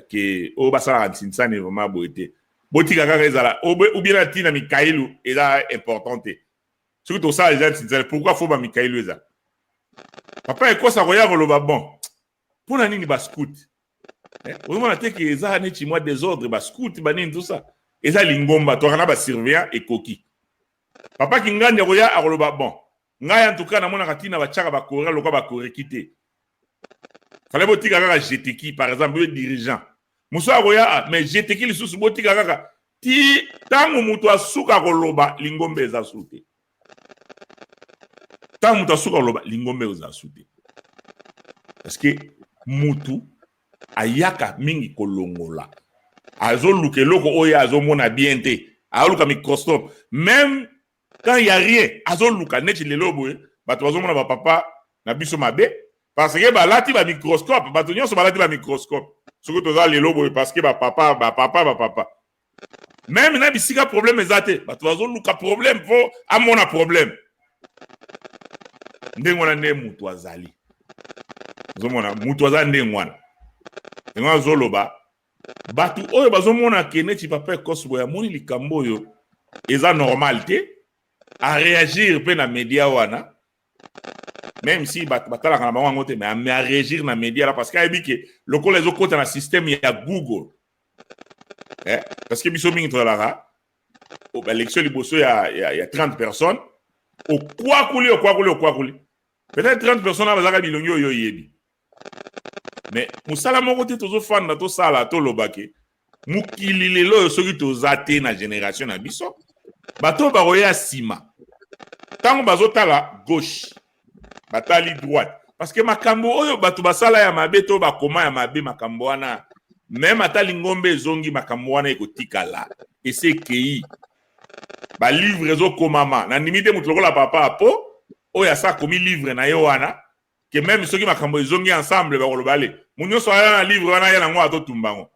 Speaker 1: ke o basala ntinsani vraiment boete botika kaka ezala ubina tina Mikailu eza importante surtout to ça les gens ntinsani pourquoi faut ba Mikailu eza papa ekosa koya koloba bon pona nini ba scout ozomona te ke eza neti moi désordre ba scout ba nini tout ça eza lingomba to kana ba surveillant ekoki papa kingandi koya akoloba bon ngai en tout cas namona katina bachaka ba korera lokwa ba korekite fallait botika kaka jeteki par exemple le dirigeant muso akoya mais jeteki lisusu botika kaka ti tango mutu asuka koloba lingombe eza sute tango mutu asuka koloba lingombe eza sute parce que mutu ayaka mingi kolongola azoluka eloko oyo azomona bien te azoluka microscope même quand il y a rien azoluka neti lelo boye bato bazomona ba papa na biso mabe parce que balati ba microscope bato nyonso balati ba microscope soki toza lelo boye parce que ba papa même na bisika problème ezate bato bazoluka problème po amona problème ndenge wana nde mutu azali zomona mutu azali ndenge wana ndenge wana zoloba bato oyo bazomona ke neti papa Ekosse boye amoni likambo oyo eza normal te à réagir pe na média wana même si batalaka na bango te mais à réagir na média là parce que que le ko les autres na système ya Google parce que biso mingi tolaka au élection liboso ya 30 personnes au quoi couler peut-être 30 personnes bazaka bilongi oyo yebi mais musala moko te tozo fanda to sala to lobake mukili lelo soki tozate na génération na biso bato baroya sima tango bazotala gauche batali droite parce que makambo oyo bato basala ya mabe to bakoma ya mabe makambo wana même ata lingombe zongi makambo wana ekotikala ese kei ba livre zo komama na ndimite mutu lokola papa po oyo asa komi livre na yo wana que même soki makambo ezongi ensemble bakoloba le munyoso aya na livre wana ya nango atotumbango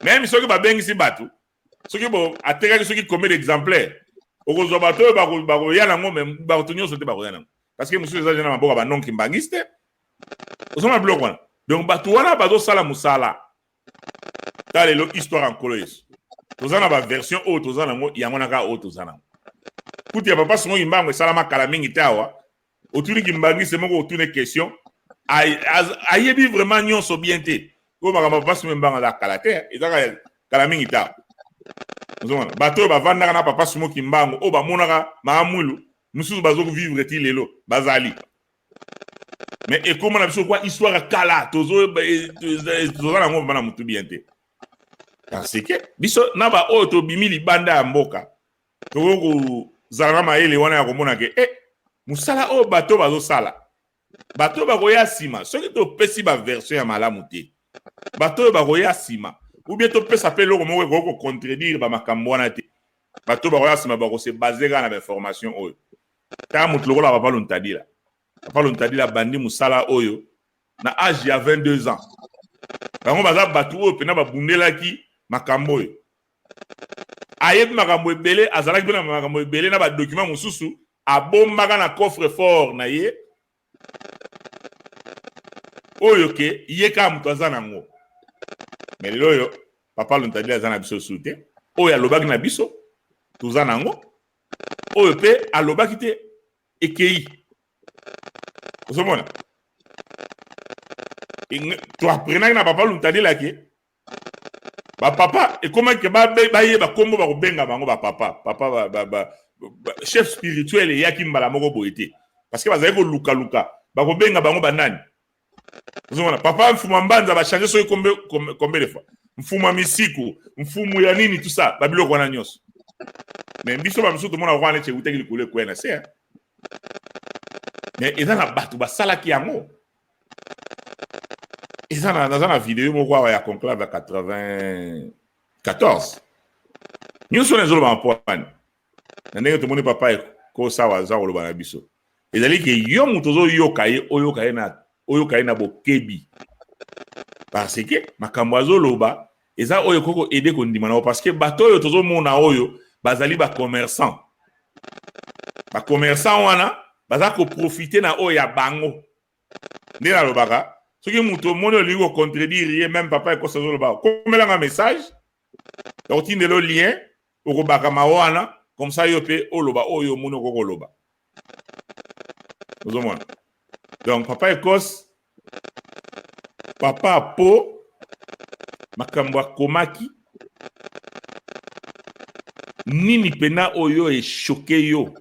Speaker 1: même soki babengisi bato soki bo atekaki soki combien d'exemplaires okozwa bato oyo bakoya nango me bato nyonso te bakoya nango parce que mosusu eza na maboka banonki mbangisi te ozomona biloko wana donc bato wana bazosala mosala ta lelo histoire nkolo yesu toza na baversion oyo toza nango yango na kaka oyo toza nango kuti ya papa Simon Kimbangu esalama kala mingi te awa otuni kimbangisi moko otune question ayebi vraiment nyonso bien te oyo makambo papa Simon Kimbangu aza kala te ezaka kala mingi te awa ozomona bato oyo bavandaka na papa Simon Kimbangu oyo bamonaka maamwilu mosusu bazokuvivre ti lelo bazali mais ekoma na biso kwa histoire kala toza nango bana mutu bien te parce que biso na ba oyo tobimi libanda ya mboka tokozala na mayele wana ya komona ke mosala oyo bato bazosala bato bakoya nsima soki topesi baversion ya malamu te bato oyo bakoya nsima ou bien topesa mpe eloko moko ekoki kocontredire bamakambo wana te bato bakoya nsima bakose base kaka na bainformation oyo taka motu lokola papa Luntadila papa Luntadila bandi mosala oyo na age ya 22 ans bango baza bato oyo mpena babundelaki makambo oyo ayebi makambo ebele azalaki mpe na makambo ebele na badocument mosusu abombaka na coffre fort na ye oyo ke ye kaka moto aza nango me lelo oyo papa Luntadila aza na biso su te oyo alobaki na biso toza nango oyo mpe alobaki te ekei ozomona toaprenaki na papa Luntadila ke bapapa ekomaki bayeba kombo bakobenga bango bapapa chef spirituel eyaki mbala moko boye te parce que bazali kolukaluka bakobenga bango banani ozomona papa mfuma mbanza bachange soki combien de fois mfuma misiku mfumu ya nini tout ça babiloko wana nyonso mais biso bamisu tomona wana neti eutaki likolo ekwena se mais eza na bato basalaki yango naza na video moko awa ya conclave ya 94 nyonso na ezoloba mpo wani na ndenge tomoni papa ekosawa aza koloba na biso ezali ke yo moto ozoyoka ye oyoka ye na bokebi parce que makambo azoloba eza oyo koko ede kondima nao parce que bato oyo tozomona oyo bazali bacommerçant wana baza koprofite na oyo ya bango nde nalobaka soki moto omoni olingi kocontredire ye même papa ekosa azoloba komelanga message okotindela lien okobakama wana comme ça yo mpe oloba oyo omoni okokoloba ozomona donc papa ekose papa po makambo akomaki nini pena oyo eshoke yo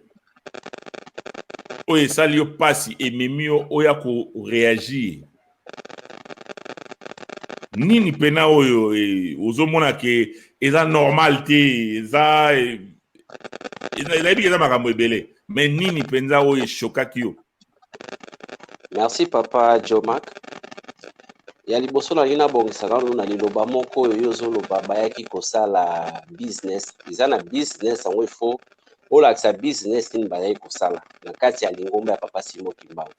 Speaker 1: oyo esali yo pasi ememi yo oya koreagir nini pena oyo ozomona ke eza normal te eza makambo ebele mais nini penza oyo eshokaki yo.
Speaker 2: Merci papa Jomak. Ya liboso na lina bongisaka na liloba moko oyo ozoloba bayaki kosala business eza na business yango ifo olakisa business nini bayaki kosala na kati ya lingomba ya papa Simon Kimbangu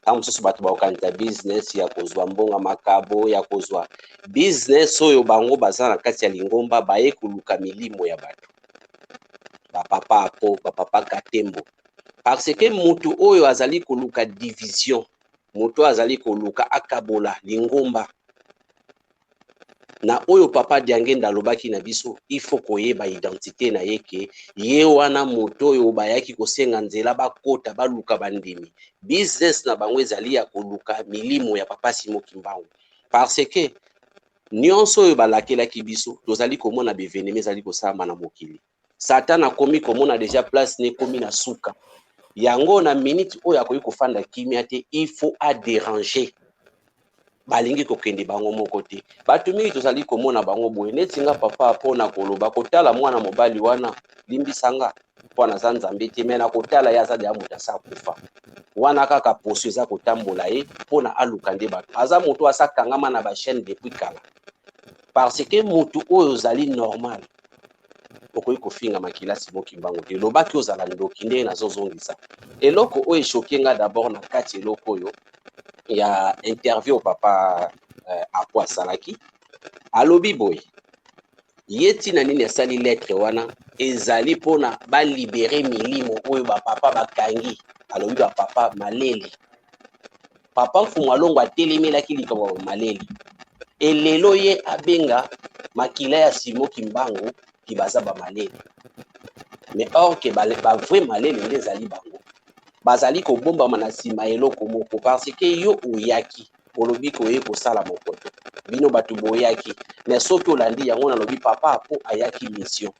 Speaker 2: ta mosusu bato bakokanisa business ya kozwa mbonga makabo ya kozwa business oyo bango baza na kati ya lingomba baye koluka milimo ya bato bapapa apo bapapa katembo parce que mutu oyo azali koluka division mutu azali koluka akabola lingomba na oyo papa Diangenda alobaki na biso ifo koyeba identité na yeke ye wana mutu oyo bayaki kosenga nzela bakota baluka bandimi business na bango ezali ya koluka milimo ya papa Simon Kimbangu parce que nyonso oyo balakelaki biso tozali komona beveneme ezali kosama na mokili Satan akomi komona déjà place ne komi na suka yango na minute oyo akoki kofanda kimia te il faut a déranger balingi kokende bango moko te bato mingi tozali komona bango boye neti nga papa pona koloba kotala mwana mobali wana limbisanga mpona za nzambe te me na kotala ya aza ya moto asa kufa wana kaka poso eza kotambola ye mpona aluka nde bato aza moto asakangama na bachaîne depuis kala parce que mutu oyo ozali normal okoki kofinga makila Simon Kimbangu te lobaki ozala ndoki ndenge nazozongisa eloko oyo eshoki nga d'abord na kati eloko oyo ya interview papa Apo asalaki alobi boye ye ntina nini asali lettre wana ezali mpona balibere milimo oyo bapapa bakangi alobi bapapa maleli papa Mfumu Alongo atelemelaki likambo maleli elelo ye abenga makila ya Simon Kimbangu ki baza bamaleli mais or ke ba vrai maleli nde ezali bango bazali kobombama na nsima eloko moko parce que yo oyaki olobi koye kosala mokoto bino bato boyaki mais soki olandi yango nalobi papa Apo ayaki mission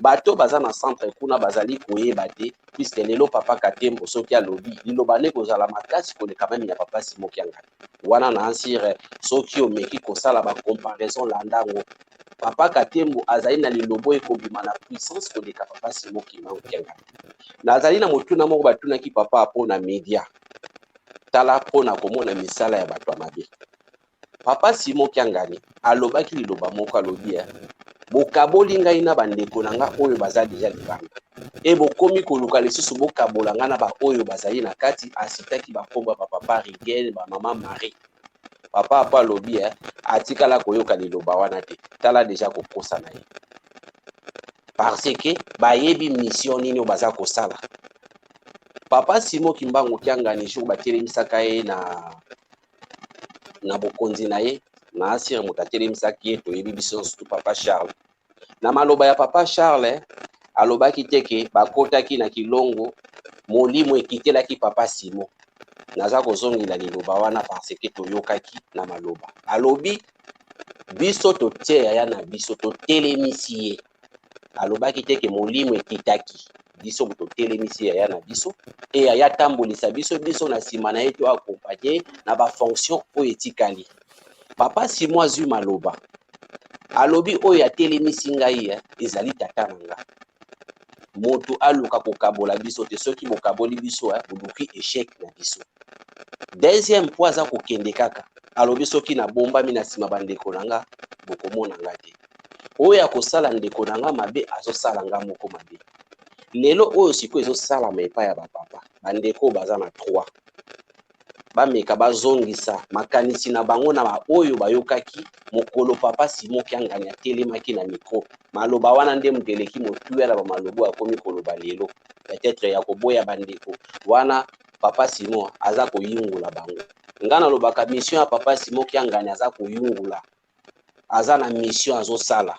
Speaker 2: bato baza na centre kuna bazali koyeba te puisque lelo papa Katembo soki alobi liloba nde kozala makasi koleka meme ya papa Simon Kiangani wana na ansire soki omeki kosala bacomparaison landango papa Katembo azali na lilobo ekobima na puissance koleka papa Simon Kiangani nazali na motuna moko batunaki papa Apo na media tala mpona komona misala ya bato ya mabe papa Simon Kiangani alobaki liloba moko alobi bokaboli ngai na bandeko na nga oyo baza deja libanda e bokomi koluka lisusu bokabola nga na ba oyo bazali na kati asitaki bakombo ya papa Rigel bamama Marie papa Apo alobi atikala koyoka liloba wana te tala deja kokosa na ye parce que bayebi mission nini baza kosala papa Simon Kimbangu Kiangani jour batelemisaka ye na bokonzi na ye na asire moto atelemisaki ye toyebi biso surtout papa Charles na maloba ya papa Charles alobaki teke bakotaki na kilongo molimo ekitelaki papa Simon naza kozongela liloba wana parce que toyokaki na maloba alobi biso totie ya na biso totelemisi ye alobaki teke molimo ekitaki biso totelemisi ya na biso e ya tambolisa biso na nsima na ye to akompanye na bafonction oyo etikali papa Simon azwi maloba alobi oyo atelemisi ngai ezali tata na nga moto aluka kokabola biso te soki bokaboli biso boluki échec na biso deuxième point aza kokende kaka alobi soki nabombami na nsima bandeko na nga bokomona nga te oyo akosala ndeko na nga mabe azosala nga moko mabe lelo oyo sikoyo ezosalama epai ya bapapa bandeko baza na 3 bameka bazongisa makanisi na bango na oyo bayokaki mokolo papa Simon Kiangani atelemaki na mikro maloba wana nde muteleki motuya na bamalobo akomi koloba lelo peut-être ya koboya bandeko wana papa Simon aza koyungula bango nga nalobaka mission ya papa Simon Kiangani aza koyungula aza na mission azosala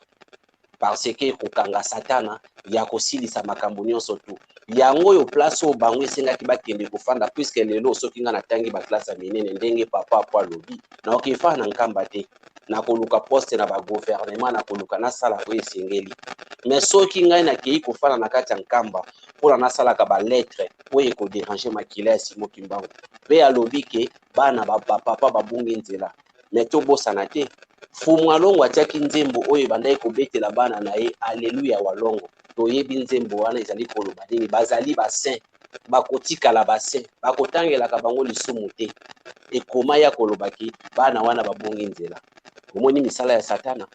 Speaker 2: parce que kokanga satana ya kosilisa makambo nyonso tu yango oyo place oyo bango esengaki bakende kofanda puisque lelo soki nga natangi baklasse ya minene ndenge papa Apo alobi na okefana na nkamba te na koluka poste na bagouvernement na koluka nasala oyo esengeli mais soki ngai nakei kofana na kati ya nkamba mpona nasalaka balettre oyo ekoderange makila ya Simon Kimbangu mpe alobi ke bana bapapa babungi nzela mais tobosana te Mfumu Alongo atiaki nzembo oyo bandaki kobetela bana na ye alleluya walongo toyebi nzembo wana ezali koloba nini bazali basaint bakotikala basaint bakotangelaka bango lisumu te ekoma ya kolobaki bana wana babongi nzela omoni misala ya satana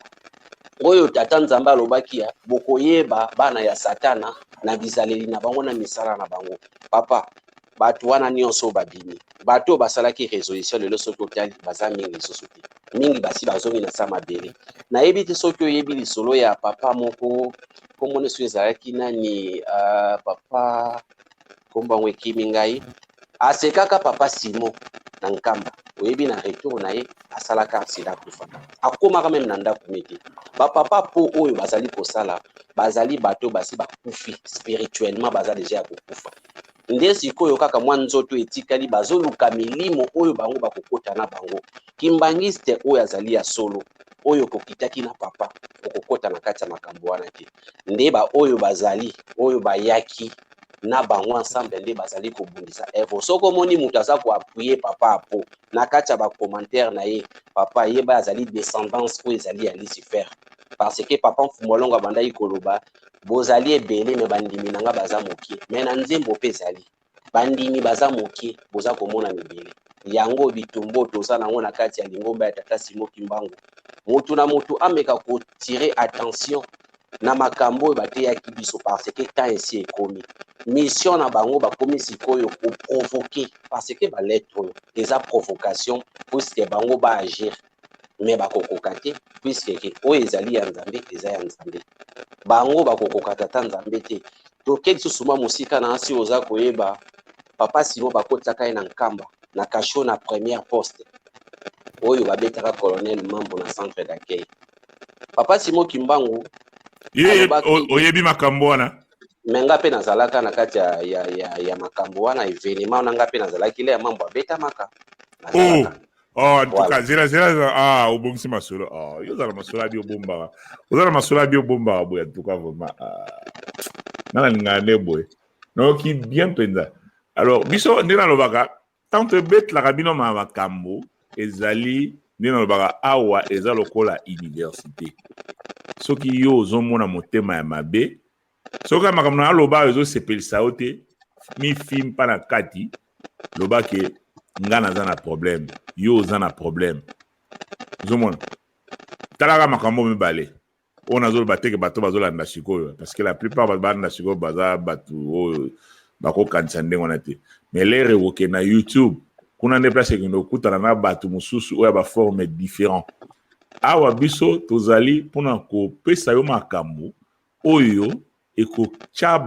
Speaker 2: oyo tata Nzambe alobaki bokoyeba bana ya satana na bizaleli na bango na misala na bango papa bato wana nyonso babimi bato basalaki résolution lelo soki otali baza mingi lisusu te mingi basi bazongi na sa mabele nayebi te soki oyebi lisolo ya papa moko komona so ezalaki nani papa kombango ekimi ngai asekaka papa Simon na nkamba oyebi na retour na ye asalaka aksida kufa akomaka meme na ndako mete bapapa po oyo bazali kosala bazali bato basi bakufi spirituellement baza deja ya kokufa nde sikoyo kaka mwa nzoto etikali bazoluka milimo oyo bango bakokota na bango kimbangiste oyo azali ya solo oyo kokitaki na papa okokota na kati ya makambo wana te nde ba oyo bazali oyo bayaki na bango ensemble nde bazali kobundisa evo soko moni mutu aza koappuye papa Apo na kati ya bacommentaire na ye papa yeba azali descendance oyo ezali ya Lucifer parce que papa Mfumu Alongo abandaki koloba bozali ebele me bandimi nanga baza mokie me na nzembo mpe ezali bandimi baza mokie boza komona mibele yango bitumbo toza nango na kati ya lingomba ya tata Simon Kimbangu motu na motu ameka ko tirer attention na makambo bateyaki biso parce que temps ainsi ekomi mission na bango bakomi sikoyo ko provoquer parce que ba lettre oyo eza provocation puisque bango ba agir mais bakokoka te puisque oyo ezali ya nzambe eza ya nzambe bango bakokoka tata nzambe te toke lisusu mwa mosika na asi oza koyeba papa simo bakotaka ye na nkamba na kasho na première poste oyo babetaka colonel mambo na centre d'accueil papa simo kimbangu
Speaker 1: oyebi makambo wana
Speaker 2: me nga mpe nazalaka na kati ya makambo wana evenema wana nga mpe nazalaki le ya mambo abetamaka
Speaker 1: en tout cas zela obongisi masolo yo ozala masolo abi obombaka ozala masolo abi obombaka boye en tout cas vraiment nana lingana nde boye noki bien mpenza alors biso nde nalobaka tant ebetelaka bino makambo ezali nde nalobaka awa eza lokola université soki yo ozomona motema ya mabe soki makambo na aloba ezosepelisa yo te mifi mpa na kati lobake nga naza na problème yo oza na problème ozomona talaka makambo mibale oyo nazoloba teke bato bazolanda sikoyo parce que la plupart bato balanda sikoyo baza bato oyo bakokanisa ndenge wana te mais lere oke na YouTube kuna nde place ekende okutana na bato mosusu oyo baforme différent awa biso tozali mpona kopesa yo makambo oyo ekotya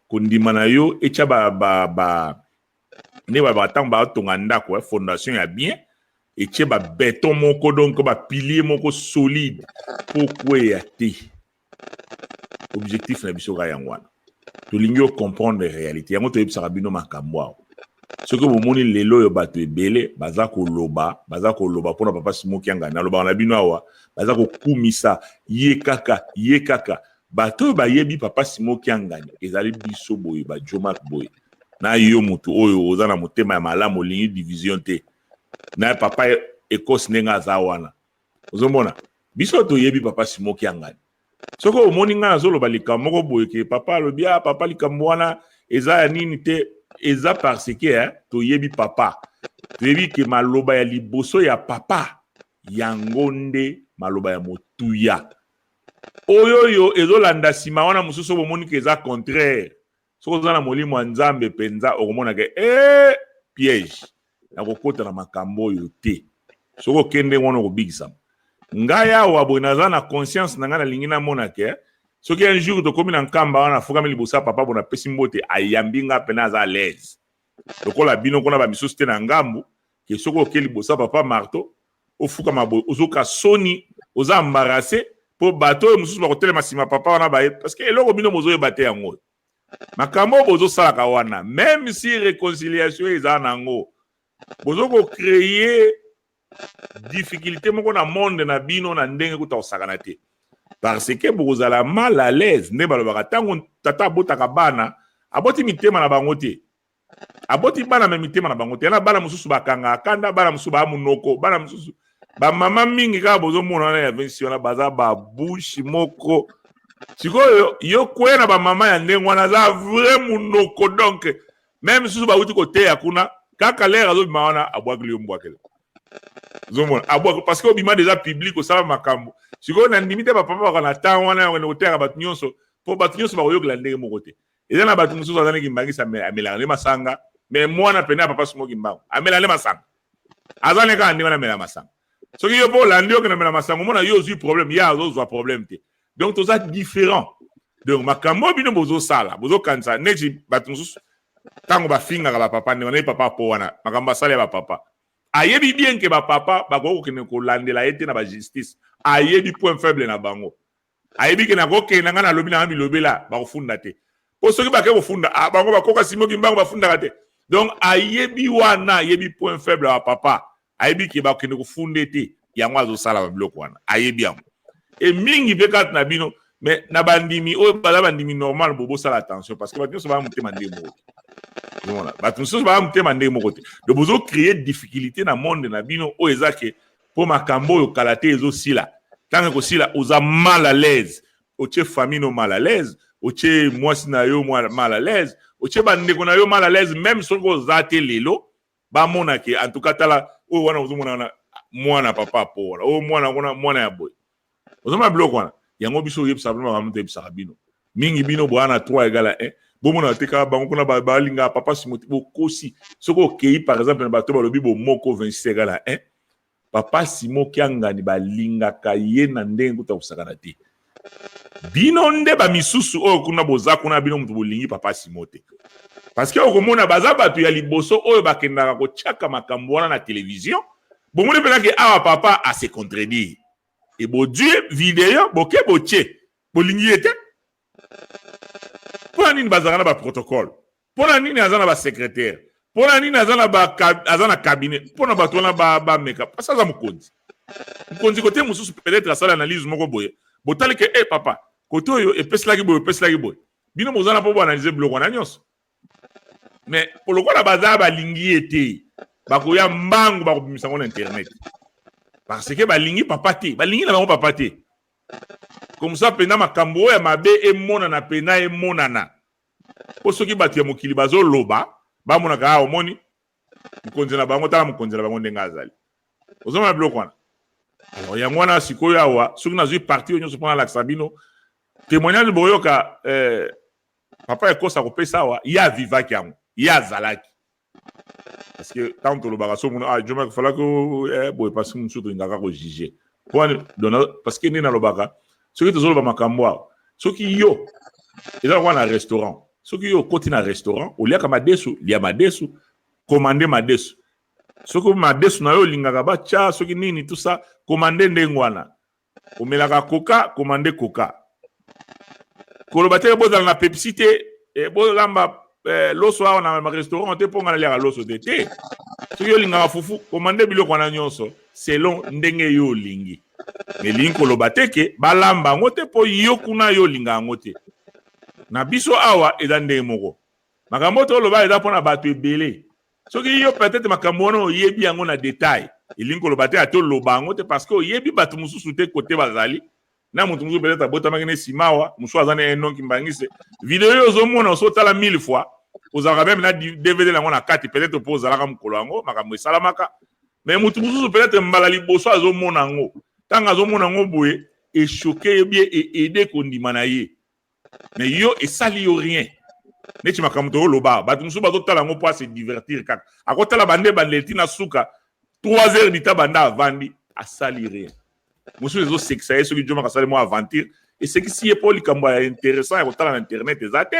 Speaker 1: kondima na yo etya nde batango batonga ndako fondation ya bien etie babeton moko donc bapilier moko solide po kweya te objectif na biso ka yango wana tolingi ocomprendre réalité yango toyebisaka bino makambo awa soki bomoni lelo oyo bato ebele baza koloba mpona papa Simo Kiangani alobaka na bino awa baza kokumisa ye kaka bato oyo bayebi papa Simo Kiangani ezali biso boye bajomak boye na yo mutu oyo oza na motema ya malamu olingi division te na papa ekose ndenge aza wana ozomona biso toyebi papa Simo Kiangani soki omoni nga nazoloba likambo moko boye ke papa alobi papa likambo wana eza ya nini te eza parce que toyebi papa toyebi ke maloba ya liboso ya papa yango nde maloba ya motuya oyo ezolanda nsima wana mosusu bomoni ke eza contraire soki oza na molimo ya nzambe mpenza okomona ke piège na kokota na makambo oyo te soki okende wana okobikisama ngai awa boye naza na conscience na ngai nalingi namona ke soki un jour tokomi na nkamba wana afukami liboso ya papa bona apesi mbote ayambi nga pene aza à l'aise lokola bino kuna bamisusu te na ngambu ke soki oke liboso ya papa marto ofukama boye ozoka soni oza embarrassé mpo bato oyo mosusu bakotelema nsima papa wana baye parce que eloko bino bozoyeba te yango makambo oyo bozosalaka wana même si réconciliation eza nango bozokocreye difficulté moko na monde na bino na ndenge kuta kosakana te parce que bokozala mal à l'aise nde balobaka ntango tata abotaka bana aboti mitema na bango te aboti bana me mitema na bango te yana bana mosusu bakanga akanda bana mosusu baamunoko bana mosusu bamama mingi kaka bozomona wana ya vensi wana baza babushi moko sikoyo yo kweye na bamama ya ndenge wana aza vrai munoko donc même mosusu bauti koteya kuna kaka lere azobima wana abwakeli yo mbwakele zomona abwaka parce que obima déjà public osala makambo sikoyo na ndimi te bapapa baka na temps wana wende koteyaka bato nyonso mpo bato nyonso bakoyokela ndenge moko te eza na bato mosusu azanaki mbangisa amelaka nde masanga mais mwana pene ya papa Simo Kimbangu amela nde masanga aza ne kaka ndenge wana amela masanga soki yo mpo olandi okende amela masanga omona yo ozwi problème ye azozwa problème te donc toza différent donc makambo bino bozosala bozokanisa neti bato mosusu ntango bafingaka bapapa ndenge wana papa po wana makambo asala ya bapapa ayebi bien ke bapapa bakoki kokende kolandela ye te na bajustice ayebi point faible na bango ayebi ke nakokenda ngai nalobi nanga milobela bakofunda te mpo soki bake kofunda bango bakoka Simo Kimbangu bafundaka te donc ayebi wana ayebi point faible ya bapapa ayebi ke bakende kofunda te yango azosala babiloko wana ayebi yango e mingi mpe kati na bino mais na bandimi oyo baza bandimi normal bobosala attention parce que bato nyonso baa motema ndenge moko te voilà bato mosusu baa motema ndenge moko te donc bozocreye difficulté na monde na bino oyo eza ke mpo makambo oyo kala te ezosila ntango ekosila oza mal à l'aise otie famille no mal à l'aise otie mwasi na yo mal à l'aise otie bandeko na yo mal à l'aise même soki oza te lelo bamona ke en tout cas tala oyo wana ozomona wana mwana papa pora o mwana kona mwana ya boy ozoma biloko wana yango biso yebisa bino makambo tebisa bino mingi bino bwana 3 égale 1 bomona teka bango kuna balinga papa Simoti bokosi soko okei par exemple na bato balobi bo moko 26 égale 1 papa Simo Kiangani balingaka ye na ndenge kuta kusakana te bino nde ba misusu oyo kuna boza kuna bino mutu bolingi papa Simo te parce que okomona baza bato ya liboso oyo bakendaka kotiaka makambo wana na télévision bomoni mpena ke awa papa a se contredire e bodue video boke botie bolingi ye te mpona nini bazalaka na baprotocole mpona nini aza na basecrétaire mpona nini aza na cabinet mpona bato wana bameka parce aza mokonzi kote mosusu peut-être asala analyse moko boye botali ke papa kote oyo epeselaki boye bino bozana mpo boanalyse biloko wana nyonso mais polokola baza balingi ye te bakoya mbangu bakobimisa ngo na internet parce que balingi papa te balingi na bango papa te comme ça pena makambo oyo ya mabe emonana pena emonana po soki bato ya mokili bazoloba bamonaka omoni mokonzi na bango tala mokonzi na bango ndenge azali ozomona biloko wana alors yango wana sikoyo awa soki nazwi parti oyo nyonso mpona alakisa bino témoignage boyoka papa ekosa kopesa awa ye avivaki yango ye azalaki parce que tant tolobaka so mona Jomak falaki boye parce que mosusu tolingaka kojuge parce que nde nalobaka soki tozoloba makambo awa soki yo eza lokwa na restaurant soki yo okoti na restaurant oliaka madesu lia madesu komande madesu soki madesu na yo olingaka batya soki nini tout ça komande ndenge wana omelaka koka komande koka koloba te bozala na Pepsi te bolamba loso awa na restaurant te mponga naliaka loso te soki yo olingaka fufu komande biloko wana nyonso selon ndenge yo olingi elingi koloba te ke balamba yango te mpo yo kuna yo olinga yango te na biso awa eza ndenge moko makambo to oloba eza mpona bato ebele soki yo peut-être makambo wana oyebi yango na détail elingi koloba te ate oloba yango te parce que oyebi bato mosusu te kote bazali na moto mosusu peut-être abotamaki ne nsima awa mosusu aza na enonki mbangise video oyo ozomona osotala 1000 fois ozalaka meme na DVD nango na kati peut-être mpo ozalaka mokolo yango makambo esalamaka mais moto mosusu peut-être mbala liboso azomona yango ntango azomona yango boye echoke ye bien eede kondima na ye mais yo esali yo rien neti makambo tooloba bato mosusu bazotala yango mpo ase divertir kaka akotala bande bandeli na suka 3 heures dita banda avandi asali rien mosusu ezosekisa ye soki Jomak asali mo aventure esekisi ye mpo likambo ya intéressant ya kotala na internet eza te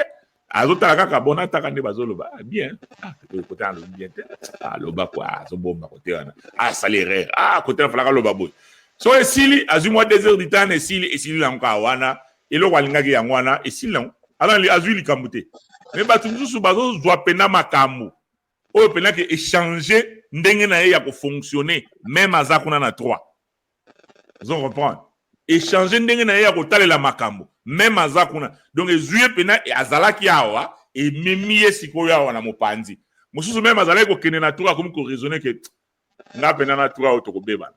Speaker 1: azotala kaka bona ataka nde bazoloba bien kote wana bien te aloba kwa azobomba kote wana asali erreur kote wana falaka aloba boye so esili azwi mwa 2 heures dita na esili nango kaka wana eloko alingaki yango wana esili nango ala azwi likambo te me bato mosusu bazozwa pena makambo oyo penaki échanger ndenge na ye ya kofonctionner même aza kuna na 3 vous comprendre échanger ndenge na ye ya kotalela makambo même aza kuna donc ezwi ye pena azalaki awa ememi ye sikoyo awa na mopanzi mosusu même azalaki kokende na 3 akomi koraisonner ke nga pena na 3 oyo tokobebana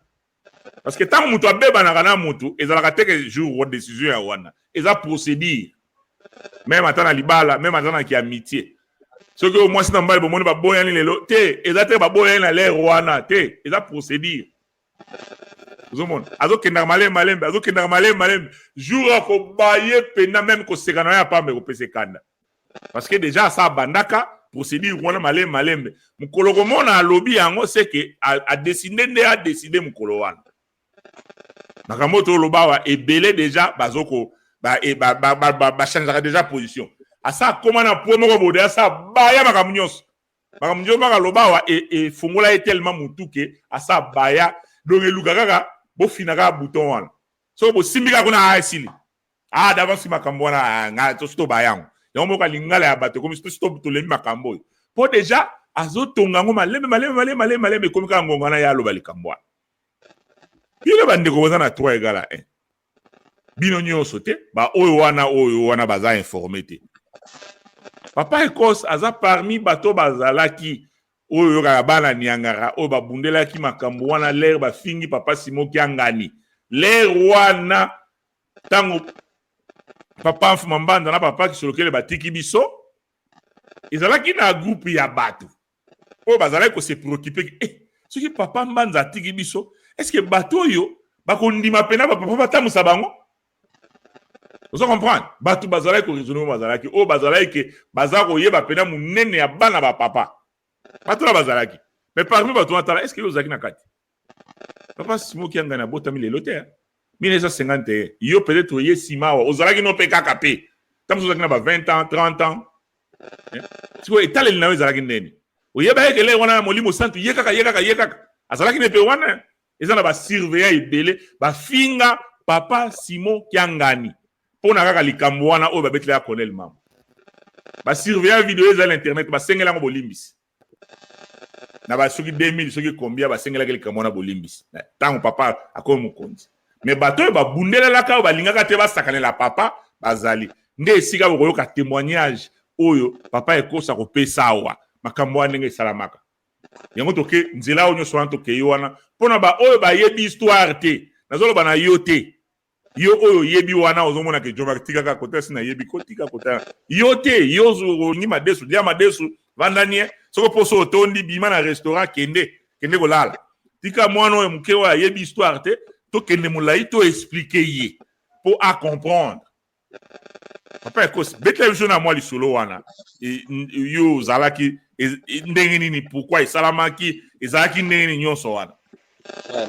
Speaker 1: parce que ntango moto abebanaka na motu ezalaka teke jour wa décision ya wana eza procédure même ata na libala même ata na kiamitié soki o mwasi na mbali bomoni baboyani lelo te eza te baboyani na lere wana te eza procédure ozomona azokendaka malembe jour akobaye pena même kosekana ya pambe kopesa kanda parce que déjà asa bandaka procédure wana malembe mokolo komona alobi yango seke adeside nde adeside mokolo wana makambo toloba awa ebele déjà bazoko bachangeaka déjà position asa akoma na po moko bode asa baya makambo nyonso bakaloba awa efongola ye tellement mutu ke asa baya donc eluka kaka bofina kaka bouton wana so bosimbi kaka kuna esili d'avance makambo wana nga tosto bayango yango moko alingala ya bato komi tosto tolembi makambo oyo po déjà azotonga ngo malembe ekomi kaka ngongo wana ye aloba likambo wana bino bandeko boza na 3 égale 1 bino nyonso te oyo wana baza informé te papa Ekos aza parmi bato bazalaki oyo kaka bana niangara oyo babundelaki makambo wana lere bafingi papa Simo Kiangani lere wana ntango papa Mfuma Mbanda na papa Kisolokele batiki biso ezalaki na groupe ya bato oyo bazalaki kose préoccupe soki papa Mbanda atiki biso est-ce que bato yo bakondima pena ba papa batamusa bango? Vous comprenez? Bato bazala ko raisonner bazalaki o bazala ke bazala ko yeba pena munene ya bana ba papa. Bato la bazalaki. Mais parmi bato atala est-ce que yo zaki na kati? Papa Simo ki anga na bota mi lelo te. 1951. Yo peut-être ye simawa ozalaki no pe kaka pe. Tamuso zaki na ba 20 ans, 30 ans. Siko etaleli na yo ezalaki ndeni. Oyeba ekele wana molimo santu yekaka. Azalaki ne pe wana. Ezana ba surveillant ebele ba finga papa Simon Kiangani. Pona kaka likambo wana oyo babetela ya Colonel Mama. Ba surveillant video ezala internet ba sengela ngo bolimbisi. Na ba soki 2000 soki combien ba sengela ke likambo wana bolimbisi. Tango papa akomo mukonzi. Mais bato ba bundelela ka ba lingaka te ba sakanela papa bazali. Nde esika bokoyoka témoignage oyo papa ekosa kopesa awa makambo wana ndenge esalamaka. Yango toke nzela oyo nyonso wana toke yo wana mpona ba oyo bayebi histoire te nazoloba na yo te yo oyo yebi wana ozomona ke Jean-Marc tikaka kota sina yebi kotika kota yo te yo ni madesu dia madesu vandanie soko poso otondi bima na restaurant kende kolala tika mwana oyo muke oyo yebi histoire te to kende mulai to expliquer ye pour à comprendre. Papa ekos beta biso na mwa lisolo wana yo zalaki ndenge nini pourquoi esalamaki ezalaki ndenge nini nyonso wana.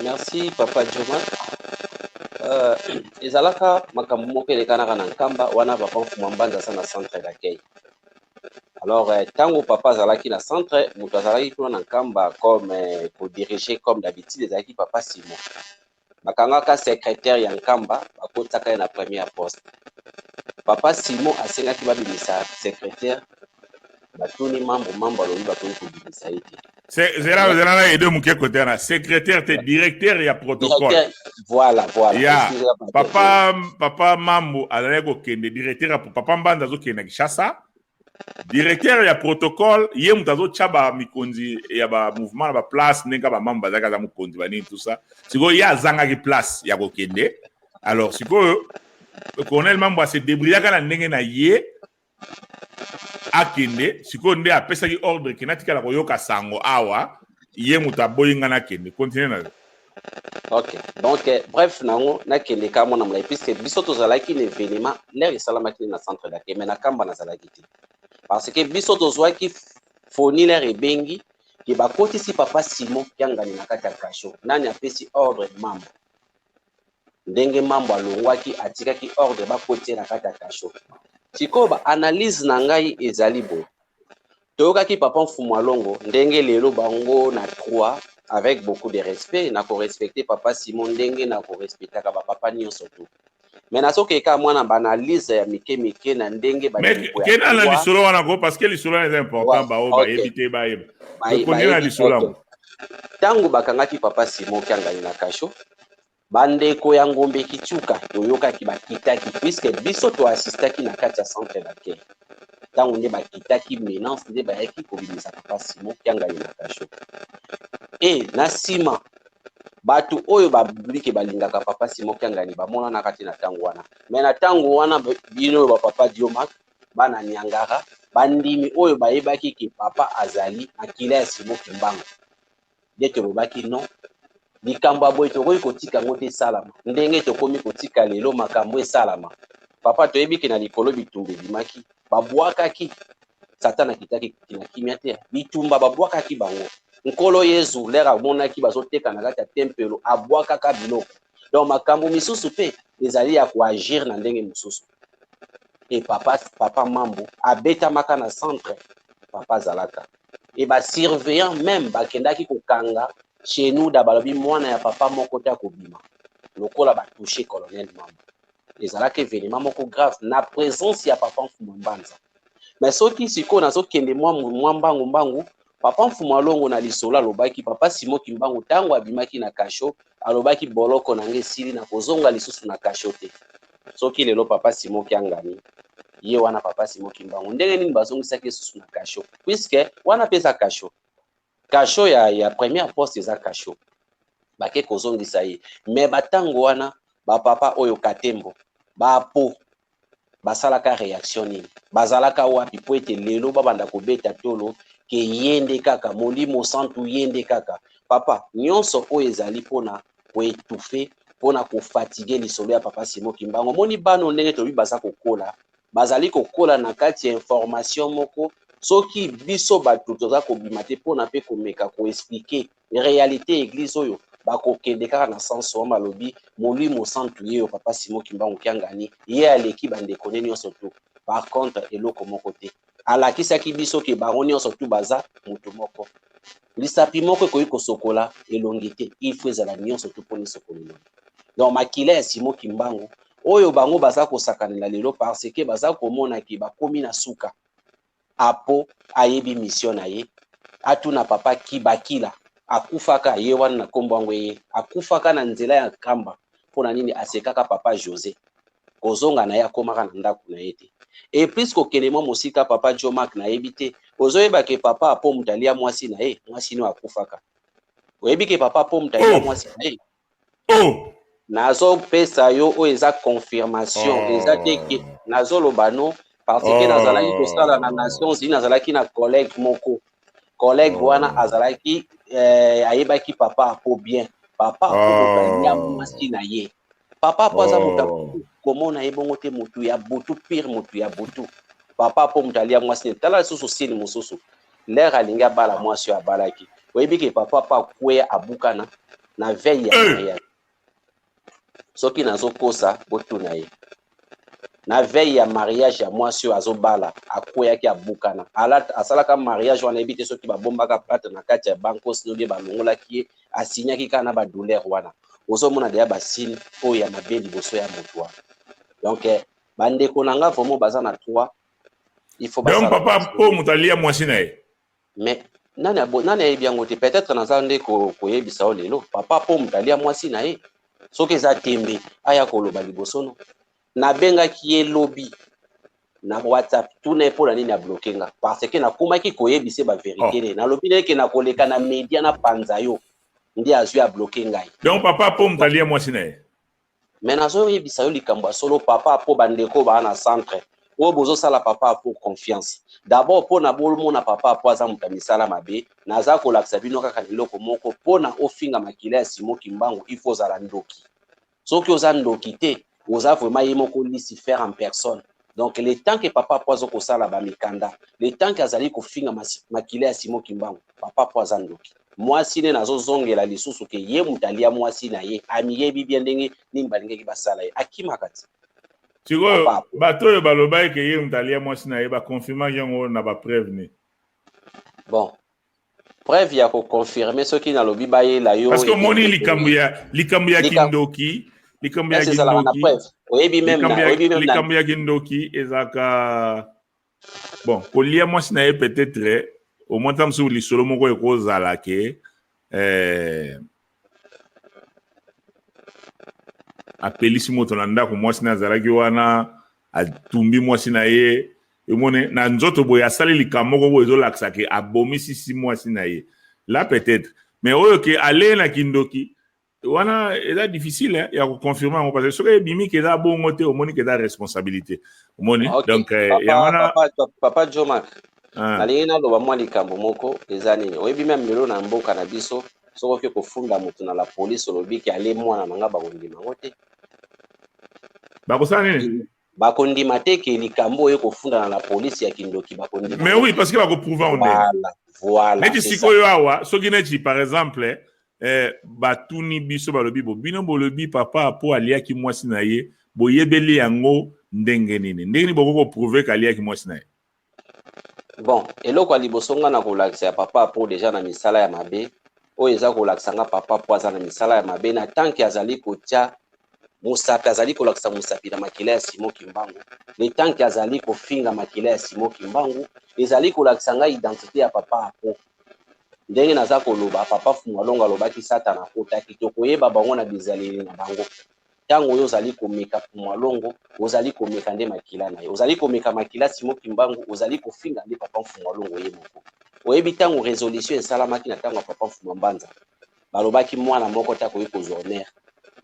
Speaker 2: Merci papa Joma. Ezalaka makambo moko elekanaka na nkamba wana papa mfuma mbanza sana centre d'accueil. Alors tango papa azalaki na centre moto azalaki kuna na nkamba comme co-diriger comme d'habitude ezalaki papa Simon. Bakangaka secrétaire ya nkamba akotaka na première poste. Papa Simon asengaki babimisa secrétaire batuni mambo alobi batuni kobimisa ite.
Speaker 1: Zera na edo muke côté na secrétaire te directeur ya protocole.
Speaker 2: Voilà.
Speaker 1: Ya papa mambo azalaki kokende directeur pour papa mbanda azokende Kinshasa. Directeur ya protocole ye mutu azotya mikonzi ya ba mouvement na ba place ndenge ba mambo bazalaki aza mokonzi banini tout ça. Sikoyo ye azangaki place ya kokende. Alors sikoyo Colonel Mambo se débrouillaka na ndenge na ye akende sikoyo nde apesaki ordre ke natikala koyoka sango awa ye mutu aboyinga na kende continue na.
Speaker 2: Ok, donc bref nango nakende ka mona mulai puisque biso tozalaki na événement l'air esalamaki na centre d'accueil mais na kamba nazalaki te parce que biso tozwaki foni l'air ebengi ke bakotisi papa Simon Kiangani na kati ya kasho nani apesi ordre Mambo ndenge Mambo alongwaki atikaki ordre bakotie na kati ya kasho sikoyo ba analyse na ngai ezali bo toyokaki papa Mfumu Alongo ndenge lelo bango na 3 avec beaucoup de respect na ko respecter papa Simon ndenge na ko respecter ka papa nyonso tout mais na soki ka mwana ba analyse ya mike na ndenge ba
Speaker 1: mais kena na lisolo wana ko parce que lisolo est important ba o ba éviter ba yeba continue na lisolo
Speaker 2: tango bakangaki papa Simon Kiangani na kasho bandeko ya ngombe kichuka toyokaki bakitaki puisque biso to assistaki na kati ya centre d'accueil tango nde bakitaki menace nde bayaki kobimisa papa Simon Kiangani na kasho na sima bato oyo babulike balingaka papa Simon Kiangani bamona na kati na tango wana mais na tango wana bino oyo papa Diomac bana nyangara bandimi oyo bayebaki ki papa azali akila ya Simon Kimbangu nde tolobaki non likambo boye tokoki kotika ngo te salama ndenge tokomi kotika lelo makambo esalama papa toyebiki na likolo bitumba ebimaki babwakaki satana kitaki kina kimia te bitumba babwakaki bango nkolo Yesu lera amonaki bazoteka na kati ya tempelo abwakaka biloko donc makambo misusu pe ezali ya koagir na ndenge mosusu et papa Mambo abetamaka na centre papa zalaka et ba surveillant même bakendaki kokanga chez nous dabalobi mwana ya papa moko ta kobima lokola ba toucher colonel Mambo ezalaki événement moko grave na présence ya papa Mfumu Mbanza mais soki siko nazokende mwa mbangu papa Mfumu Alongo na lisolo alobaki papa Simon Kimbangu tango abimaki na kasho alobaki boloko nange sili na kozonga lisusu na kasho te soki lelo papa Simon Kiangani ye wana papa Simon Kimbangu ndenge nini bazongisaki lisusu na kasho puisque wana pesa kasho ya première poste eza kasho bake kozongisa ye mais batango wana bapapa oyo Katembo bapo basalaka réaction nini bazalaka wapi po ete lelo babanda kobeta tolo ke yende kaka molimo santu yende kaka papa nyonso oyo ezali pona koétouffe mpona kofatige lisolo ya papa Simon Kimbangu. Omoni bana ndenge tobi baza kokola bazali kokola na kati ya information moko soki biso bato toza kobima te mpona mpe komeka koexplike réalité église oyo bakokende kaka na sens wana balobi molimo santu ye oyo papa Simon Kimbangu Kiangani ye aleki bandeko ne nyonso tu. Par contre eloko moko te alakisaki biso ke bango nyonso tu baza moto moko lisapi moko ekoki kosokola elongi te il faut ezala nyonso tu mpona esokola elongi. Donc makila ya Simon Kimbangu oyo bango baza kosakanela lelo parce que baza komona ke bakomi na suka apo ayebi mission na ye atuna papa Kibakila akufaka ye wana na kombo yango ye akufaka na nzela ya kamba mpona nini asekaka papa José kozonga na ye akomaka na ndako na ye te. Et plus kokende mwa mosika papa Jomak na yebi te ozoyeba ke papa apo mutalia mwasi na ye mwasi no akufaka oyebi ke papa apo mutalia mwasi na ye nazo pesa yo o eza confirmation eza te ke nazoloba no parce que nazalaki kosala na Nations Unies nazalaki na collègue moko collègue wana azalaki ayebaki papa apo bien papa apo mutalia mwasi na ye papa apo aza moto komona ye bongo te motu ya butu pire motu ya butu papa apo mutalia mwasi tala lisusu sini mosusu l'air alingi abala mwasi oyo abalaki oyebi ke papa apo akweya abukana na veille ya mariage soki nazokosa botuna ye na veille ya mariage ya mwasi oyo azobala akweyaki abukana asalaka mariage wana yebi te soki babombaka plate na kati ya banko sino bie balongolaki ye asinyaki kaka na badouleur wana ozomona deya basine oyo ya mabe liboso ya moto wana. Donc bandeko na nga vraiment baza na 3 il faut
Speaker 1: donc papa po mutalia mwasi na ye
Speaker 2: mais nani ayebi yango te peut-être naza nde koyebisa o lelo papa po mutalia mwasi na ye soki eza tembe aya koloba liboso no nabengaki ye lobi na WhatsApp tuna ye mpona nini abloke nga parce que nakomaki koyebisa baverité ne nalobi neke nakoleka na media na panza yo nde azwi abloke ngai.
Speaker 1: Donc papa po mutalia mwasi na ye
Speaker 2: mais nazoyebisa yo likambo ya solo papa po bandeko baa na centre oyo bozosala papa po confiance d'abord mpona bomona papa po aza moto ya misala mabe naza kolakisa bino kaka na eloko moko mpona ofinga makila ya Simon Kimbangu il faut ozala ndoki soki oza ndoki te oza vraiment ye moko Lucifer en personne. Donc le temps que papa po azokosala bamikanda le temps que azali kofinga makila ya Simon Kimbangu papa po aza ndoki mwasi ne nazozongela lisusu ke ye mutalia mwasi na ye amiyebi bien ndenge nini balingaki basala ye akimaka ti
Speaker 1: sikoyo bato oyo balobaki ke ye mutalia mwasi na ye bakonfirmaki yango na bapreuve ne
Speaker 2: bon preuve ya koconfirme soki nalobi bayela yo
Speaker 1: parce que omoni likambo ya kindoki likambo ya kindoki
Speaker 2: oyebi
Speaker 1: likambo ya kindoki ezaka bon kolia mwasi na ye peut-être au moins ntango mosusu lisolo moko ekozala ke apelisi moto na ndako mwasi na azalaki wana atumbi mwasi na ye emone na nzoto boye asali likambo moko boye ezolakisa ke abomisisi mwasi na ye là peut-être mais oyo ke ale na kindoki wana eza difficile ya koconfirme yango parce que soki ebimi ke eza bongo te omoni ke eza responsabilité omoni donc yango
Speaker 2: papa Jomak nalingi naloba mwa likambo moko eza nini oyebi meme lelo na mboka na biso soki oke kofunda moto na la police olobi ke ale mwana na nga bakondima yango te
Speaker 1: bakosala nini
Speaker 2: bakondima te ke likambo oyo kofunda na la police ya kindoki bakondima
Speaker 1: mais oui parce que bakoprouve en
Speaker 2: voilà
Speaker 1: neti sikoyo awa soki neti par exemple batuni biso balobi bino bolobi papa po aliaki mwasi na ye boyebeli yango ndenge nini bokoprouve ke aliaki mwasi na ye
Speaker 2: bon eloko ya liboso nga na kolakisa ya papa po deja na misala ya mabe oyo eza kolakisa nga papa po aza na misala ya mabe na tanke azali kotia mosapi azali kolakisa mosapi na makila ya Simon Kimbangu le tanke azali kofinga makila ya Simon Kimbangu ezali kolakisa nga identité ya papa apo ndenge naza koloba papa Fumwalongo alobaki satana akotaki tokoyeba bango na bizaleli na bango ntango oyo ozali komeka Fumwalongo ozali komeka nde makila na ye ozali komeka makila Simon Kimbangu ozali kofinga nde papa Fumwalongo ye moko oyebi ntango résolution esalamaki na ntango ya papa Fumwambanza balobaki mwana moko takoyi kozwa honneur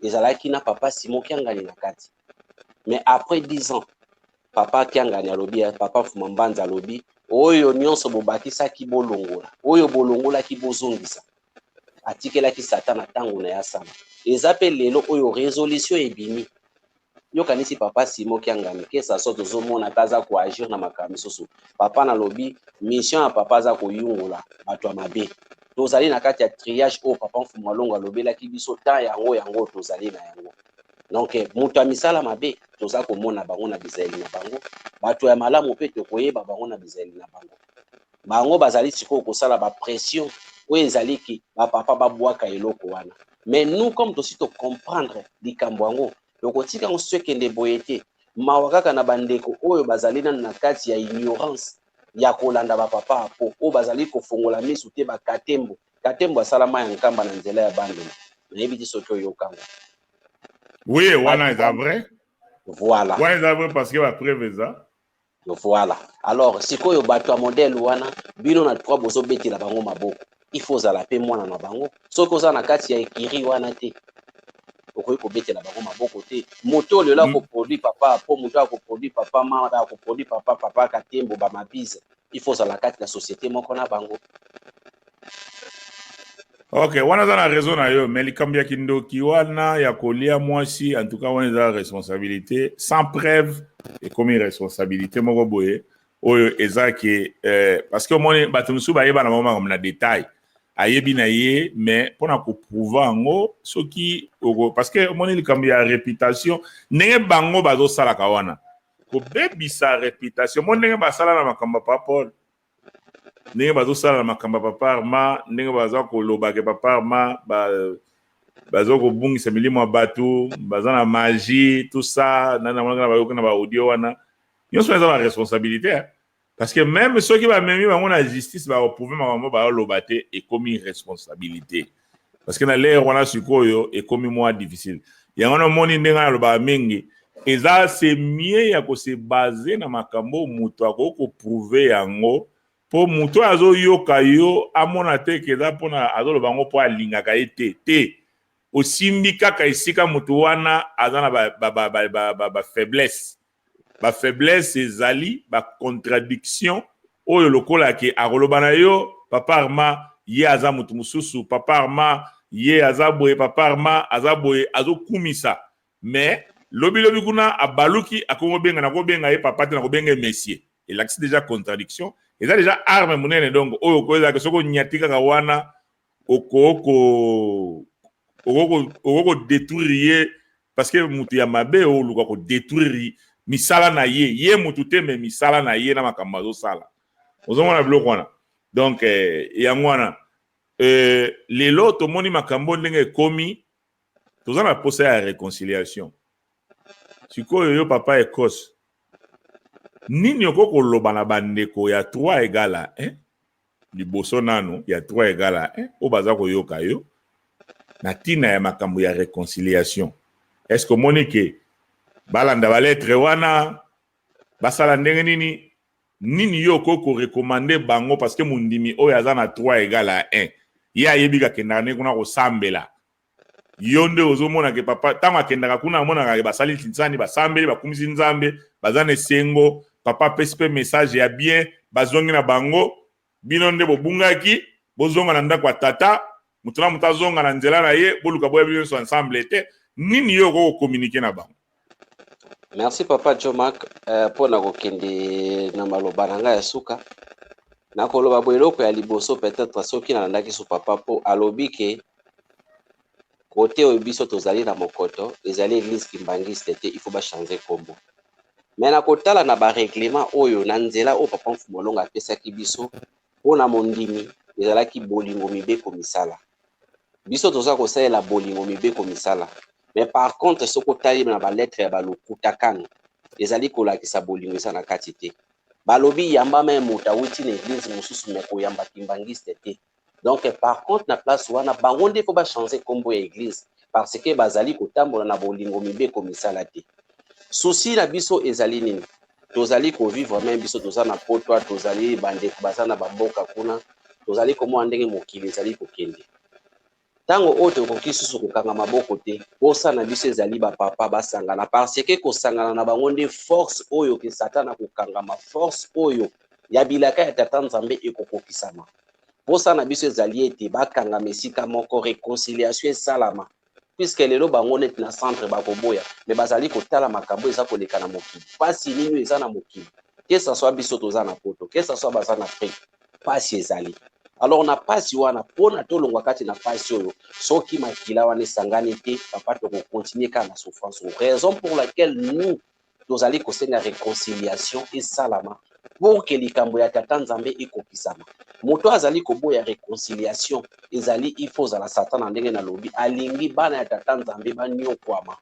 Speaker 2: ezalaki na papa Simon Kiangani na kati mais après 10 ans papa Kiangani alobi papa Fumwambanza alobi oyo nyonso bobakisaki bolongola oyo bolongolaki bozongisa atikelaki Satan na ntango na ya sala eza pe lelo oyo résolution ebimi yokanisi papa Simon Kiangami kesa so tozomona kaza koagir na makambo misusu papa na lobi mission ya papa aza koyungola bato ya mabe tozali na kati ya triage oyo papa Mfumu Alongo alobelaki biso ta yango tozali na yango donc moto ya misala mabe toza komona bango na bizali na bango bato ya malamu mpe tokoyeba bango na bizali na bango bazali sikoyo kosala bapression oyo ezaliki bapapa babwaka eloko wana mais nous comme tosi tocomprendre likambo yango tokotika ngo soki ekende boye te mawa kaka na bandeko oyo bazali nanu na kati ya ignorance ya kolanda bapapa apo oyo bazali kofongola misu te bakatembo katembo asalama ya nkamba na nzela ya bandelo nayebi te soki oyokango
Speaker 1: oui wana eza vrai
Speaker 2: voilà
Speaker 1: wana eza vrai parce que bapreuve eza
Speaker 2: voilà alors sikoyo bato ya modele wana bino na trois bozobetela bango maboko il faut ozala pe mwana na bango soki oza na kati ya ekiri wana te okoki kobetela bango maboko te moto oyo lelo akoproduit papa po moto akoproduit papa mama akoproduit papa katembo bamabise il faut ozala kati na société moko na bango.
Speaker 1: Ok, wana za na raison na yo, mais likambi ya kindoki wana ya kolia mwasi, en tout cas wana za responsabilité, sans preuve, et comme responsabilité moko boye, oyo eza ke, parce que moni batumsu ba yeba na mama comme na détail, ayebi na ye, mais pona ko prouver ango, soki, parce que moni likambi ya réputation, nenge bango bazo sala kawana, ko bebi sa réputation, moni nenge basala na makamba pa Paul, ndenge bazosala na makamba papa Arma ndenge baza kolobake papa Arma baza kobungisa milimo ya bato baza na magie tout ça na bayoka na baaudio wana nyonso eza ba responsabilité parce que même soki bamemi bango na justice bakoprouve makambo bayoloba te ekomi responsabilité parce que na lere wana sikoyo ekomi mwa difficile yango na moni ndenge nalobaka mingi eza se mieux ya kose base na makambo moto akoki koprouve yango po muto azo yoka yo amona te keza pona azoloba ngo po alingaka ye te osimbi kaka esika mutu wana azana ba faiblesse ezali ba contradiction oyo lokola ke akoloba na yo papa Arma ye aza mutu mususu papa Arma ye aza boye papa Arma aza boye azokumisa mais lobi kuna abaluki akongo benga na ko benga ye papa te na ko benga messier et là c'est déjà contradiction et ça déjà arme monene donc oyo koza ke soko nyatika ka wana oko détruire parce que mutu ya mabe o luka ko détruire misala na ye mutu te mais misala na ye na makambo zo sala ozomona biloko wana donc yango wana lelo tomoni makambo ndenge komi tozana posa ya réconciliation sikoyo yo papa Ekos nini okoko loba na bandeko ya 3 égale 1 liboso nano ya 3 égale 1 o baza koyoka yo na tina ya makambo ya réconciliation est-ce que monike balanda ba lettre wana basala ndenge nini yo okoko recommander bango parce que mundimi oyo aza na 3 égale 1 ye ayebika kendaka ne kuna kosambela yo nde ozomona ke papa tango akendaka kuna amonaka basali tinsani basambeli bakumisi nzambe baza na esengo papa pesipe message ya bien bazongi na bango bino nde bobungaki bozonga na ndako ya tata mutuna mutazonga na nzela na ye boluka boya bino so ensemble te nini yo ko communiquer na bango.
Speaker 2: Merci papa Jomak pona kokende na maloba na ngai ya suka na koloba boeloko ya liboso peut-être soki na ndaki so papa po alobi ke kote oyo biso tozali na mokoto ezali église kimbangiste te il faut ba changer kombo mais na kotala na ba règlement oyo na nzela o papa Mfumu Alongo apesaki biso pona mondimi ezalaki bolingo mibeko misala biso toza kosalela bolingo mibeko misala mais par contre soko tali na ba lettre ya balokuta kano ezali kolakisa bolingo eza na kati te balobi yamba même moto awuti na église mosusu me koyamba kimbangiste te donc par contre na place wana bango nde fo ba changer kombo ya église parce que bazali kotambola na bolingo mibeko misala te souci na biso ezali nini tozali kovivre même biso toza na potwa tozali bandeko baza na bamboka kuna tozali komona ndenge mokili ezali kokende tango oyo tokoki susu kokanga maboko te posa na biso ezali bapapa basangana parce que kosangana na bango nde force oyo ke satana kokangama force oyo ya bilaka ya tata nzambe ekokokisama Posa na biso ezali ete bakanga mesika moko réconciliation esalama. Puisque lelo bango net na centre bakoboya, mais bazali kotala makambo eza koleka na mokili. Pasi nini eza na mokili. Que ça soit biso toza na poto, que ça soit baza na Afrique, pasi ezali. Alors na pasi wana pona tolongwa kati na pasi oyo, soki makila wana esangani te, papa to continuer ka na souffrance. Raison pour laquelle nous tozali kosenga réconciliation esalama pour que likambo ya tata Nzambe ekokisama. Moto azali koboya réconciliation ezali il faut za Satan na ndenge na lobi alingi bana ya tata Nzambe banyokwama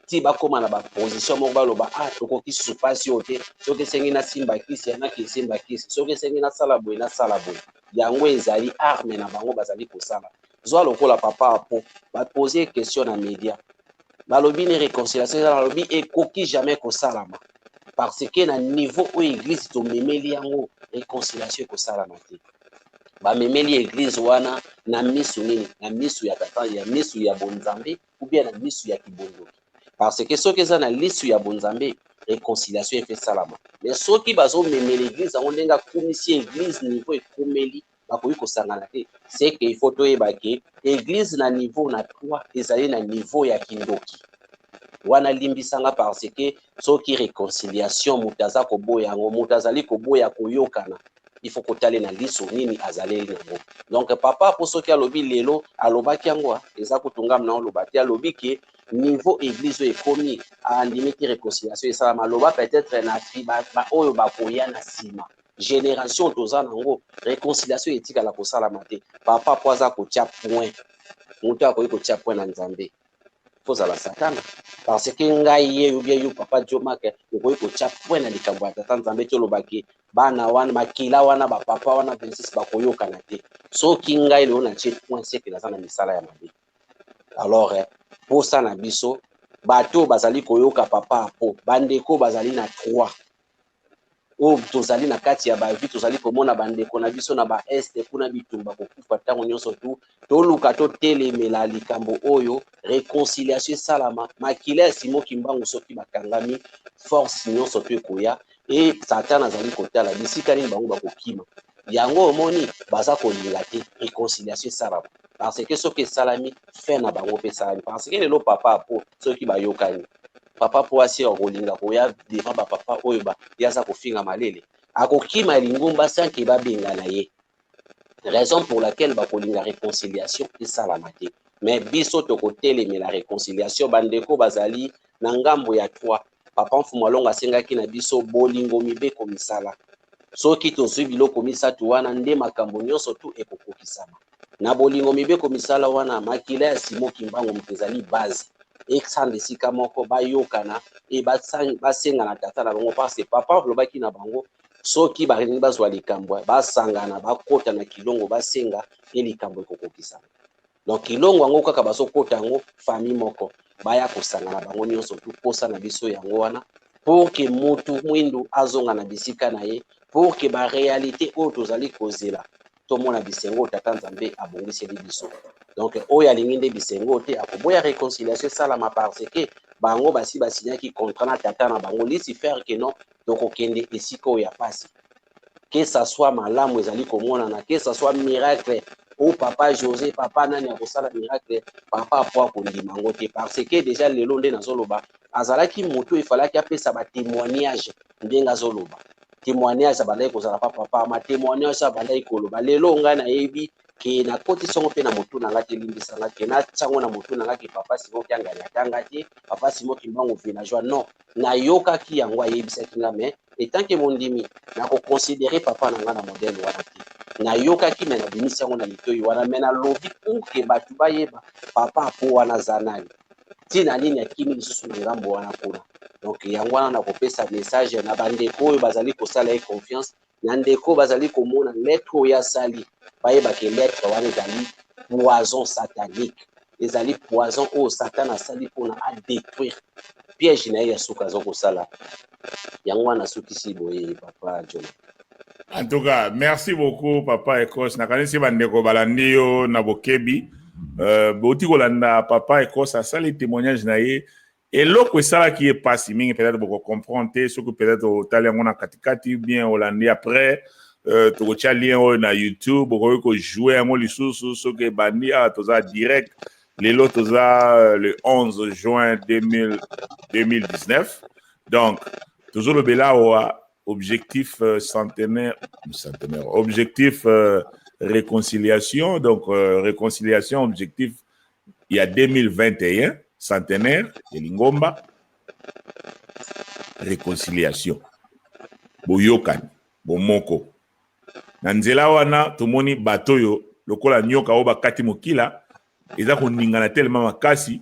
Speaker 2: ti bakoma na ba position moko baloba tokoki susu pasi oyo te soki esengi na simba kisi yanaki esimba kisi soki esengi na sala boye na sala boye yango ezali arme na bango bazali kosala zwa lokola papa apo bapose question na média balobi ni réconciliation balobi ekoki jamais kosalama parce que na niveau oyo église tomemeli yango réconciliation ekosalama te bamemeli église wana na misu nini na misu ya tata ya misu ya bonzambe ou bien na misu ya kibondoki parce que soki eza na lisu ya bonzambe réconciliation efe salama mais soki bazomemela église yango ndenge akomisi église niveau ekomeli bakoki kosangana te c'est que il faut toyeba ke église na niveau na 3 ezali na niveau ya kindoki wana limbisanga parce que soki réconciliation moto aza koboya yango moto azali koboya koyokana il faut kotale na liso nini azaleli yango donc papa po soki alobi lelo alobaki yango eza kotungama na oloba te alobi ke niveau église oyo ekomi andimi ti réconciliation esalama aloba peut-être na oyo bakoya na nsima génération toza nango réconciliation etikala kosalama te papa po aza kotia point moto akoki kotia point na Nzambe kozala satana parce que ngai ye ou bien yo papa Jomak okoki kotia point na likambo ya tata Nzambe ti olobaki bana wana makila wana bapapa wana 26 bakoyokana te soki ngai leo na tie point c'est que naza na misala ya mabe alors posa na biso bato bazali koyoka papa apo bandeko bazali na 3 oyo tozali na kati ya bavi tozali komona bandeko na biso na baeste kuna bitumba kokufa ntango nyonso tu toluka totelemela likambo oyo réconciliation esalama makila ya simoki mbangu soki bakangami force nyonso tu ekoya e satan azali kotala bisika nini bango bakokima yango omoni baza kolinga te réconciliation esalama parce que soki esalami fin na bango mpe esalami parce que lelo papa apo soki bayokani papa po asi akolinga koya devant bapapa oyo yaza kofinga malele akokima lingumba sanke babenga na ye raison pour laquelle bakolinga réconciliation esalama te mais biso tokotelemela réconciliation bandeko bazali na ngambo ya 3 papa mfumu alongo asengaki na biso bolingo mibeko misala soki tozwi biloko misatu wana nde makambo nyonso tu ekokokisama na bolingo mibeko misala wana makila ya simoki mbango moto ezali base exande esika moko bayokana e basenga na tata na bango parce papa alobaki na bango soki balingi bazwa likambo basangana bakota na kilongo basenga e likambo ekokokisama donc kilongo yango kaka bazokota yango famille moko baya kosangana bango nyonso tu posa na biso yango wana pour que mutu mwindu azonga na bisika na ye pour que baréalité oyo tozali kozela tomona bisengo tata Nzambe abongiseli biso donc oyo alingi nde bisengo te akoboya réconciliation esalama parce que bango basi basinyaki contrat na tata na bango lisi faire que non tokokende esika oyo ya pasi que ça soit malamu ezali komonana que ça soit miracle o papa José papa nani akosala miracle papa po akondima yango te parce que déjà lelo nde nazoloba azalaki moto efalaki apesa batémoignage ndenge azoloba témoignage abandaki kozala papa ma témoignage abandaki koloba lelo ngai nayebi ke nakoti songo mpe na motu na ngai te limbisanga ke natiango na motu na ngai ke papa simoki anganyatanga te papa simoki mbango villageois non nayokaki yango ayebisaki nga mais etant ke mondimi nakoconsidere papa na ngai na modele wana te nayokaki me nabimisi yango na litoi wana me nalobi pour ke bato bayeba papa apo wana aza nani ntina nini akimi lisusu na ngambo wana kuna donc yango wana nakopesa message na bandeko oyo bazali kosala ye confiance na ndeko bazali komona lettre oyo asali bayebake lettre wana ezali poison satanique ezali poison oyo satan asali mpona adétruire piège na ye ya suka azokosala yango wana asukisi boye papa John.
Speaker 1: En tout cas, merci beaucoup papa Ekos. Nakanisi bandeko balandi yo na bokebi. Boti kolanda papa Ekos asali témoignage na ye. Eloko esala qui est passé mingi peut-être beaucoup comprendre ce que peut-être au taliango na katikati bien hollandais après tokotia lien oyo na YouTube okoki kojouer yango lisusu soki ebandi awa toza direct lelo toza le 11 juin 2019 donc tozolobela awa objectif centenaire objectif réconciliation donc réconciliation objectif il y a 2021 centenaire de Lingomba réconciliation boyokani bomoko na nzela wana tomoni batoyo lokola nyoka oyo bakati mokila eza koningana tellement makasi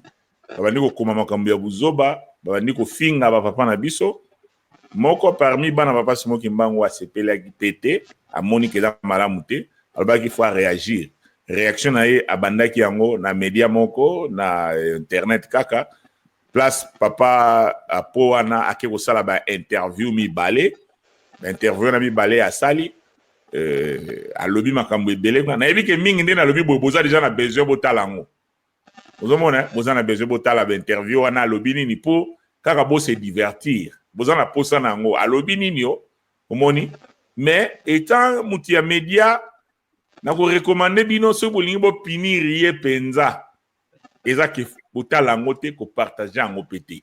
Speaker 1: babandi kokoma makambo ya buzoba babandi kofinga bapapa na biso moko parmi bana papa Simoki Mbangu asepelaki tete amoni keza malamu te alobaki faut réagir réaction na ye abandaki yango na media moko na internet kaka place papa apo wana ake kosala ba interview mibale interview na mibale asali alobi makambo ebele na yebi ke mingi nde na lobi boza déjà na besoin botala ngo ozomona boza na besoin botala ba interview wana alobi nini po kaka bo se divertir boza na posa na ngo alobi nini yo omoni mais étant muti ya media na ko recommander bino so bolingi bo pinir ye penza eza ke botala ngo te ko partager ngo pété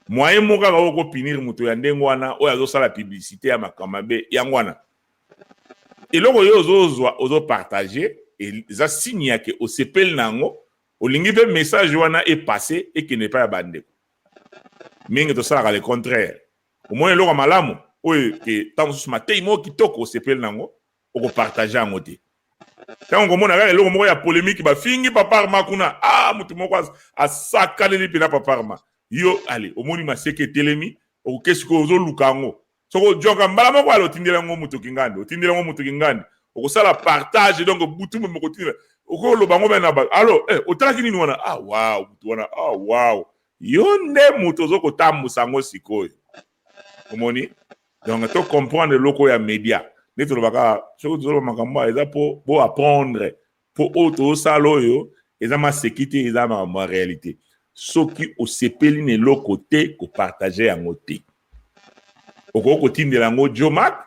Speaker 1: moyen moka ko pinir muto ya ndengo wana oyo azosala publicité ya makamabe yango wana eloko yo ozo partager eza signe ya ke osepel nango olingi pe message wana est passé et que n'est pas abandé mingi to sala le contraire au moins eloko malamu oyo ke tango sous matei mo kitoko osepel nango oko partager ngo te tango komona kaka eloko moko ya polémique ba fingi papa Arma kuna mutu moko asakaleli pena papa Arma yo allez omoni maseke telemi okesi ko ozoluka ngo soko joka mbala moko alo tindela ngo mutu kingandi okosala partage donc butu mo kotindela okoloba ngo bana ba allo otalaki nini wana wow mutu wana wow yo nde mutu zoko tambusa ngo sikoyo omoni donc to comprendre loko ya media neto lobaka soko tozolo makambo eza po apprendre po auto salo yo eza ma sécurité eza ma réalité soki osepeli ne loko te ko partager yango te okoko tindela ngo Jomak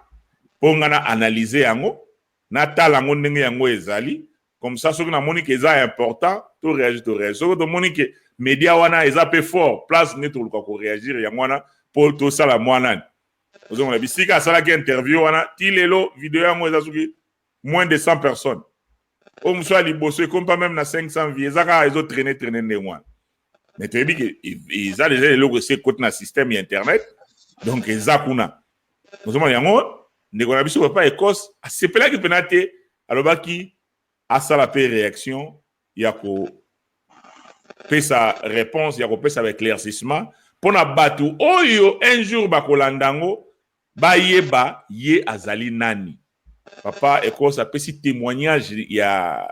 Speaker 1: po ngana analyser yango na tala ngo ndenge yango ezali comme ça soki na moni ke eza important to réagir soki to moni ke media wana eza pe fort place neto luka ko réagir yango wana po to sala mwana ozomona bisika sala ki interview wana tilelo vidéo yango eza soki moins de 100 personnes o mso ali bosso comme pas même na 500 vie ezaka ezo traîner ndengwa mais tu dis que ils a déjà les logos c'est côté na système internet donc eza kuna ozomona yango ndeko na biso papa Écosse asepela ki penate alobaki asala pe réaction ya ko pesa réponse ya ko pesa avec éclaircissement pona batu oyo un jour bakolandango bayeba ye azali nani papa Écosse apesi témoignage ya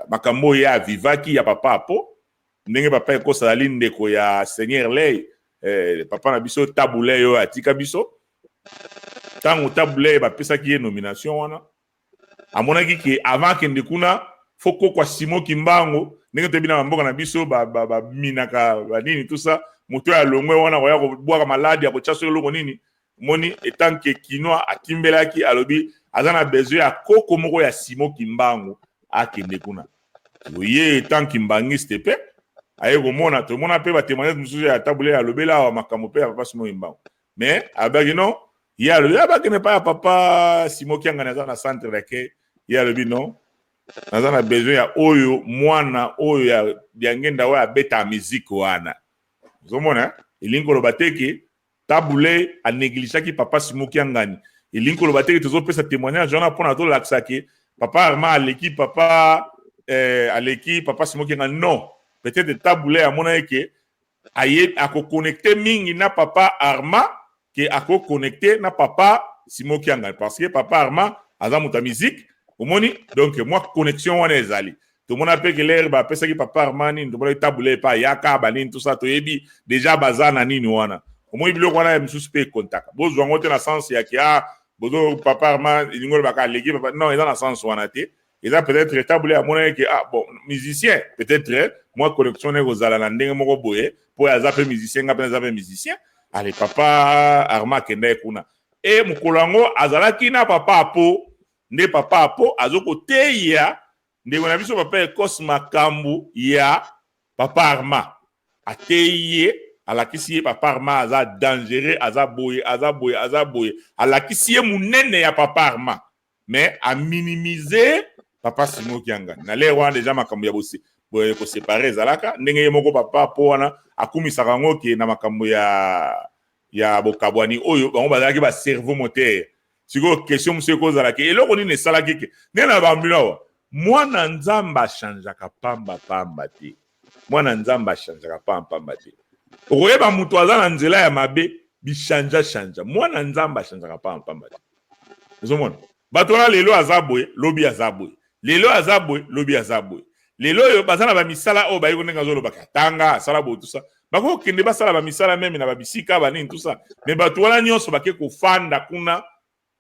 Speaker 1: makambo ya vivaki ya papa apo ndenge papa Écosse azali ndeko ya Seigneur Lay papa na biso tabule yo atika biso tango tabule bapesaki ye nomination wana amonaki ke avant kende kuna foko kwa Simoki Mbangu ndenge tebina mboka na biso ba minaka nini tout ça moto ya longwe wana koya ko bwaka maladi ya ko chaso loko nini moni etanke kinwa akimbelaki alobi azana besoin ya koko moko ya Simoki Mbangu akende kuna ye etanki mbangiste pe aye komona to mona pe ba témoignage mususu ya tabule ya lobela wa makambo pe ya papa Simoki Mbangu mais abaki non ya le abaki ne pas papa Simoki Ngana za na centre lake ya le non nazana besoin ya oyo mwana oyo ya biangenda wa beta musique wana zomona ilingo lo bateki tabule a négligé ki papa Simoki Ngani ilingo lo bateki tozo pesa témoignage jona pona to laksaki papa Arma aleki papa papa Simoki Ngani non peut-être tabule a mona eke aye ako connecter mingi na papa Arma ke ako connecter na papa Simoki Ngani parce que papa Arma azamuta musique omoni donc moi connexion wana ezali to mona pe ke l'air ba pesa ki papa Armani ndo mona tabule pa yaka balini tout ça to yebi déjà bazana nini wana omoni biloko wana msusu pe contact bozo ngote na sens ya ki bozo papa Armani ingolo baka legi papa non eza na sens wana te eza peut-être tabule ya mona ke bon musicien peut-être moi connexion ne kozala na ndenge moko boye po ya zape musicien nga pe zape musicien allez papa Arma kende kuna e mukolango azalaki na papa apo nde papa apo azoko teya nde na biso papa ekos makambu ya papa Arma ateye alakisi ye papa Arma aza dangereux aza boye alakisi ye munene ya papa Arma mais a minimiser papa Simon Kianga na lero wana deja makambo ya bosi boye ko séparer zalaka ndenge ye moko papa po wana akumisaka ngo ke na makambo ya bokabwani oyo bango bazalaki ba cerveau moteur siko question monsieur ko zalaki eloko nini esalaki ke ndenge na bambino mwana nzamba changeaka pamba te mwana nzamba changeaka pamba te okoyeba mutu aza na nzela ya mabe bishanja mwana nzamba changeaka pamba te ozomona bato wana lelo azaboye lobi azaboye lelo azaboye lobi azaboye lelo yo bazana ba misala o bayiko ndenga zolo bakatanga sala bo tout ça bako kende basala ba misala meme na ba bisika ba nini tout ça mais bato wana nyonso bake kofanda kuna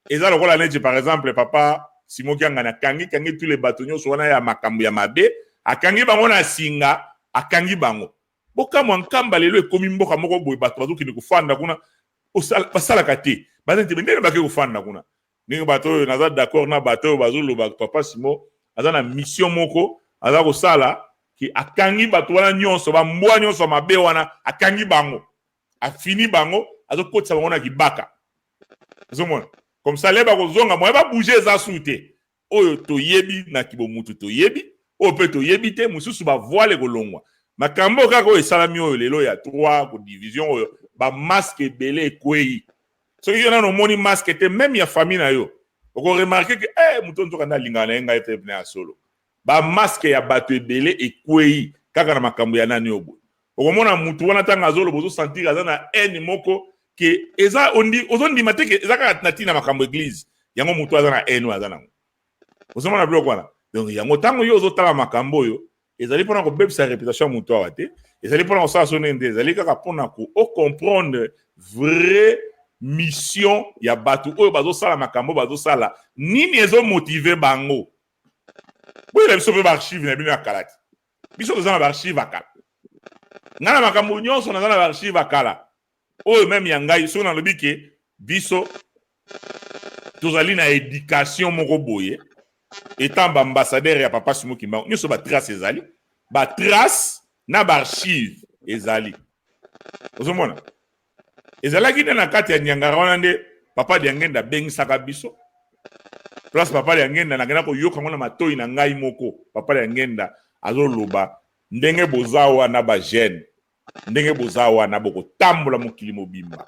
Speaker 1: eza lokola neje par exemple papa Simon Kianga na kangi tous les bato nyonso wana ya makambo ya mabe akangi bango na singa akangi bango boka mwankamba lelo ekomi mboka moko boye bato bazo kende kofanda kuna basala kate bazente ndenge bake kofanda kuna ninga bato naza d'accord na bato bazo loba papa Simon aza na mission moko aza ko sala ki akangi bato wana nyonso ba mbwa nyonso mabe wana akangi bango afini bango azo kotsa bango na kibaka azomona comme ça leba ko zonga mo ba bouger za sute oyo to yebi na kibomutu to yebi o pe to yebi te mususu ba voile ko longwa makambo kaka o esalami oyo lelo ya 3 ko division oyo ba masque belé kwei so yona no moni masque te même ya famille na yo oko remarquer que muto nzoka na lingana nga ete na solo ba masque ya bato ebele ekwei kaka na makambo ya nani obo okomona mutu wana tanga zolo bozo sentir azana eni moko ke eza ondi ozondi mateke eza kaka natina makambo église yango mutu azana eni azana ozomona bloko wana donc yango tango yo ozotala makambo yo ezali pona ko bebisa réputation mutu awate ezali pona osala sonende ezali kaka pona ko comprendre vrai mission ya bato oyo bazosala makambo bazosala nini ezo motiver bango. Oui, il y a des archives, il y a des archives. Il y a des archives à Kala. Il y a des archives à Kala. Oh, même Yangai, si on a le biquet, biso, tous allés dans l'éducation, mon roboye, étant ambassadeur et papa Simon Kimba, nous sommes trace les alliés, trace na archive les alliés. Vous comprenez? Les alliés qui sont dans la carte, il y a un papa d'Yangenda Beng Sakabiso. Plus papa ya ngenda na ngena ko yoka ngona matoi na ngai moko papa ya ngenda azoloba ndenge bozawa na ba jeune ndenge bozawa na boko tambola mokili mobimba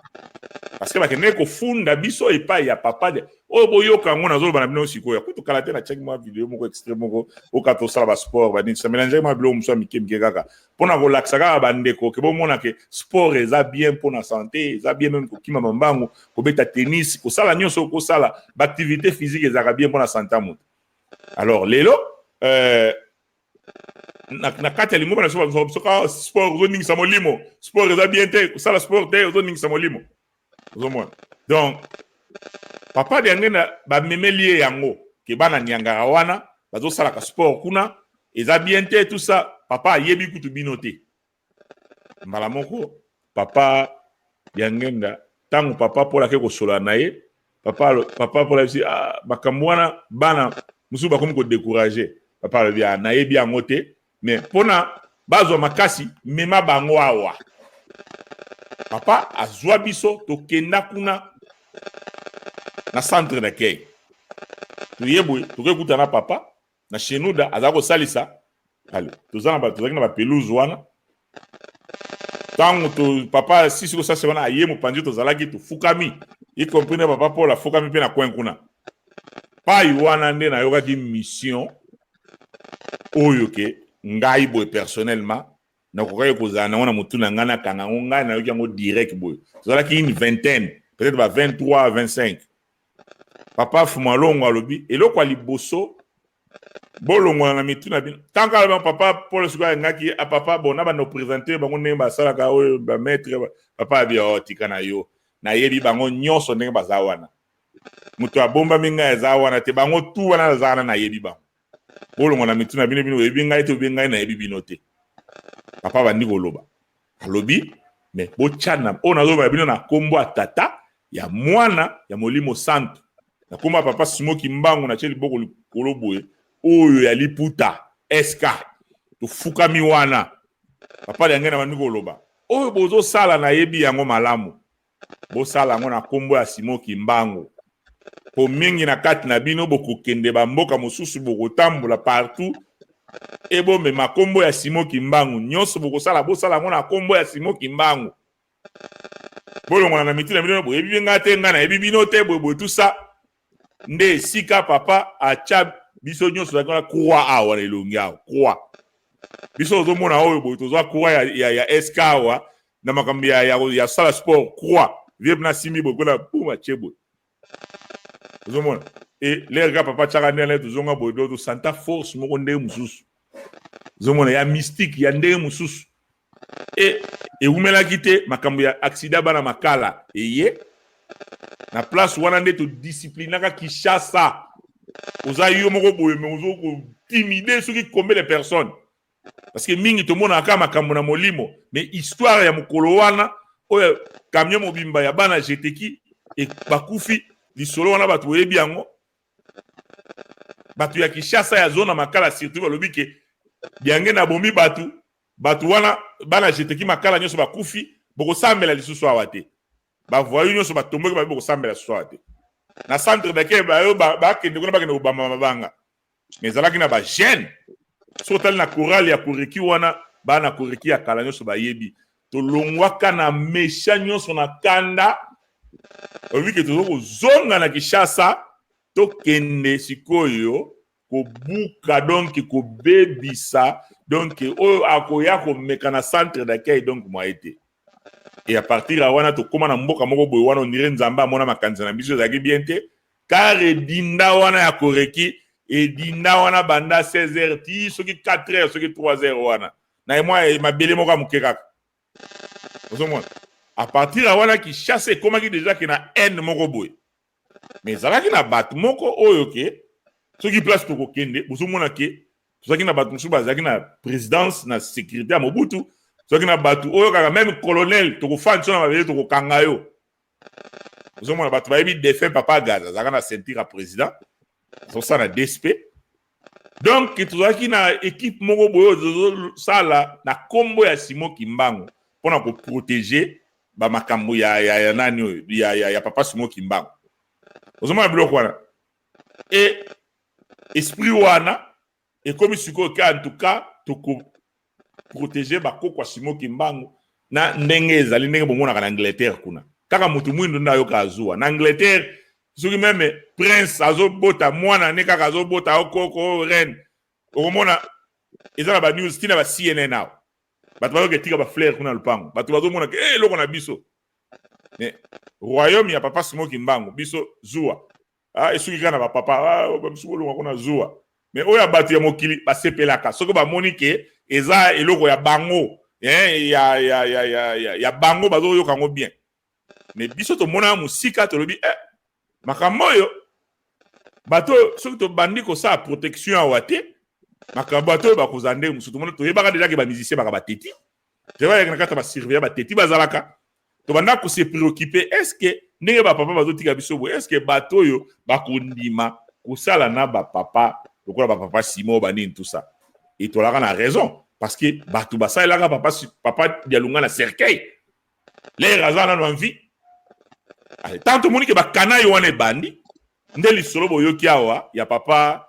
Speaker 1: parce que bakene ko funda biso epa ya papa de o boyoka ngona azoloba na bino sikoya kutu kala te na check ma vidéo moko extrême moko o kato sala ba sport ba ni ça mélanger ma bilo muso mikemike kaka pona ko laksa ka bandeko ke bo mona ke sport eza bien pona santé eza bien même ko kima mambango ko beta tennis ko sala nyonso ko sala ba activité physique eza bien pona santé amout alors lelo na kati lingo na sport zo ningi samolimo sport eza bien te ko sala sport te zo ningi samolimo zo mona donc papa de ngena ba memeli yango ke bana nyangara wana bazo sala ka sport kuna eza bien te tout ça papa yebi kutu binote mbala moko papa yangenda tangu papa pola ke ko sola naye papa pola si makambo wana bana musu ba komi ko décourager papa le bien naye bien ngote mais pona bazo makasi mema bango awa papa azwa biso to kenda kuna na centre d'accueil tuyebwe tukekuta na papa na shenuda azako salisa allez tozana ba pelouse wana tango to papa sisi ko sasa wana ayemo panji to zalaki to fukami y comprenez papa pour la fukami pe na coin kuna pa wana nde na yoka di mission oyo ke ngai boy personnellement na kokaye kozana wana mutuna ngana kanga ngai na yoki yango direct boy zalaki une vingtaine peut-être ba 23 25 papa fumalongo alobi eloko aliboso bolongo na mituna bin tanka ba papa Paul suka ngaki a papa bona ba no présenter bango nemba sala ka o ba maître papa bi o tikana yo na yebi bango nyonso ndenge bazawana mutu abomba minga ezawana te bango tu wana zana na yebi bango bolongo na mituna bino yebi ngai to binga na yebi binote papa ba ndiko loba alobi mais bo chana ona zo ba bino na kombo atata ya mwana ya Molimo Santu na komba papa Simoki Mbangu na cheli boko koloboye oyo ya liputa eska to fukami wana papa ya ngena bandiko loba oyo bozo sala na yebi yango malamu bo sala ngo na kombo ya Simoki Mbangu po mingi na kati na bino bokokende bamboka mosusu bokotambola partout ebo me makombo ya Simoki Mbangu nyonso bokosala bosala ngo na kombo ya Simoki Mbangu bolongona na mitina bino bo ebi nga te nga na ebi bino te bo tout ça nde sika papa acha biso nyonso zakona kwa awa elongi awa kwa biso ozomona oyo bo tozwa kwa ya SK wa na makambi ya sala sport kwa vie na simi bokola puma chebo ozomona et les gars papa chaka ndele tozonga bo do santa force moko nde mususu ozomona ya mystique ya nde mususu et umela kite makambi ya accident bana makala eye na place wana nde to discipline ka Kinshasa oza yo moko boye me ozo ko timider soki combien de personnes parce que mingi to mona aka makambo na molimo mais histoire ya mukolo wana oyo camion mobimba ya bana jeteki e bakufi lisolo wana batu oyebi yango batu ya Kinshasa ya zona makala surtout balobi ke biange na bombi batu wana bana jeteki makala nyonso bakufi boko sambela lisusu awate ba voyu nyonso batomboki ba boko sambela lisusu awate na centre d'accueil ba kende kuna bakende obama mabanga mais zalaki na ba jeune sotal na chorale ya koreki wana bana koreki ya kala nyonso bayebi to longwaka na mesha nyonso na kanda obi ke tozoko zonga na Kinshasa to kende sikoyo ko buka donc ko bebisa donc oyo akoya ko meka na centre d'accueil donc moi été et à partir de wana to koma na mboka moko boy wana onire nzamba mona makanza na biso zaki bien te car dinda wana ya koreki et dinda wana banda 16h ti soki 4h soki 3h wana na moi mabele moko mukeka ozomona à partir de wana ki chasse koma ki déjà ki na haine moko boy mais zalaki na bat moko oyo ke soki place to kokende bozomona ke soki na bat musu bazaki na présidence na sécurité à Mobutu soki na batu oyo kaka même colonel to kofandi sona mabele to kokanga yo bozomona batu bayebi défait papa Gaza zaka na ceinture à président so ça na DSP donc tozaki na équipe moko boyo sala na kombo ya Simoki Mbangu pona ko protéger ba makambo ya nani ya papa Simoki Mbangu bozomona biloko wana et esprit wana et comme siko ka en tout cas to protéger bakoko kwa Simoki Mbangu na ndenge ezali ndenge bomona na Angleterre kuna kaka mutu mwindu ndayo kazua na Angleterre soki meme prince azobota mwana ne kaka azobota okoko reine okomona ezala ba news tina ba CNN now batu bayoke tika ba fleur kuna lupango batu bazomona ke loko na biso mais royaume ya papa Simoki Mbangu biso zuwa esuki kana ba papa bamsuko longa kuna zuwa mais oya batu ya mokili basepelaka soko ba monike eza eloko ya bango ya bango bazo yoka ngo bien mais biso to mona musika to lobi makambo yo bato soki to bandi ko sa protection awate makambo bato ba kozande musu to mona to yebaka déjà ke ba musicien baka bateti je vais na kata ba surveiller ba teti bazalaka to banda ko se préoccuper est-ce que ndenge ba papa bazo tika biso bo est-ce que bato yo ba kondima ko sala na ba papa lokola ba papa Simon banini tout ça et to la na raison parce que bato basa elaka papa dialunga na cercueil les razana no envie tanto monike bakana yo wana bandi ndeli solo boyoki awa ya papa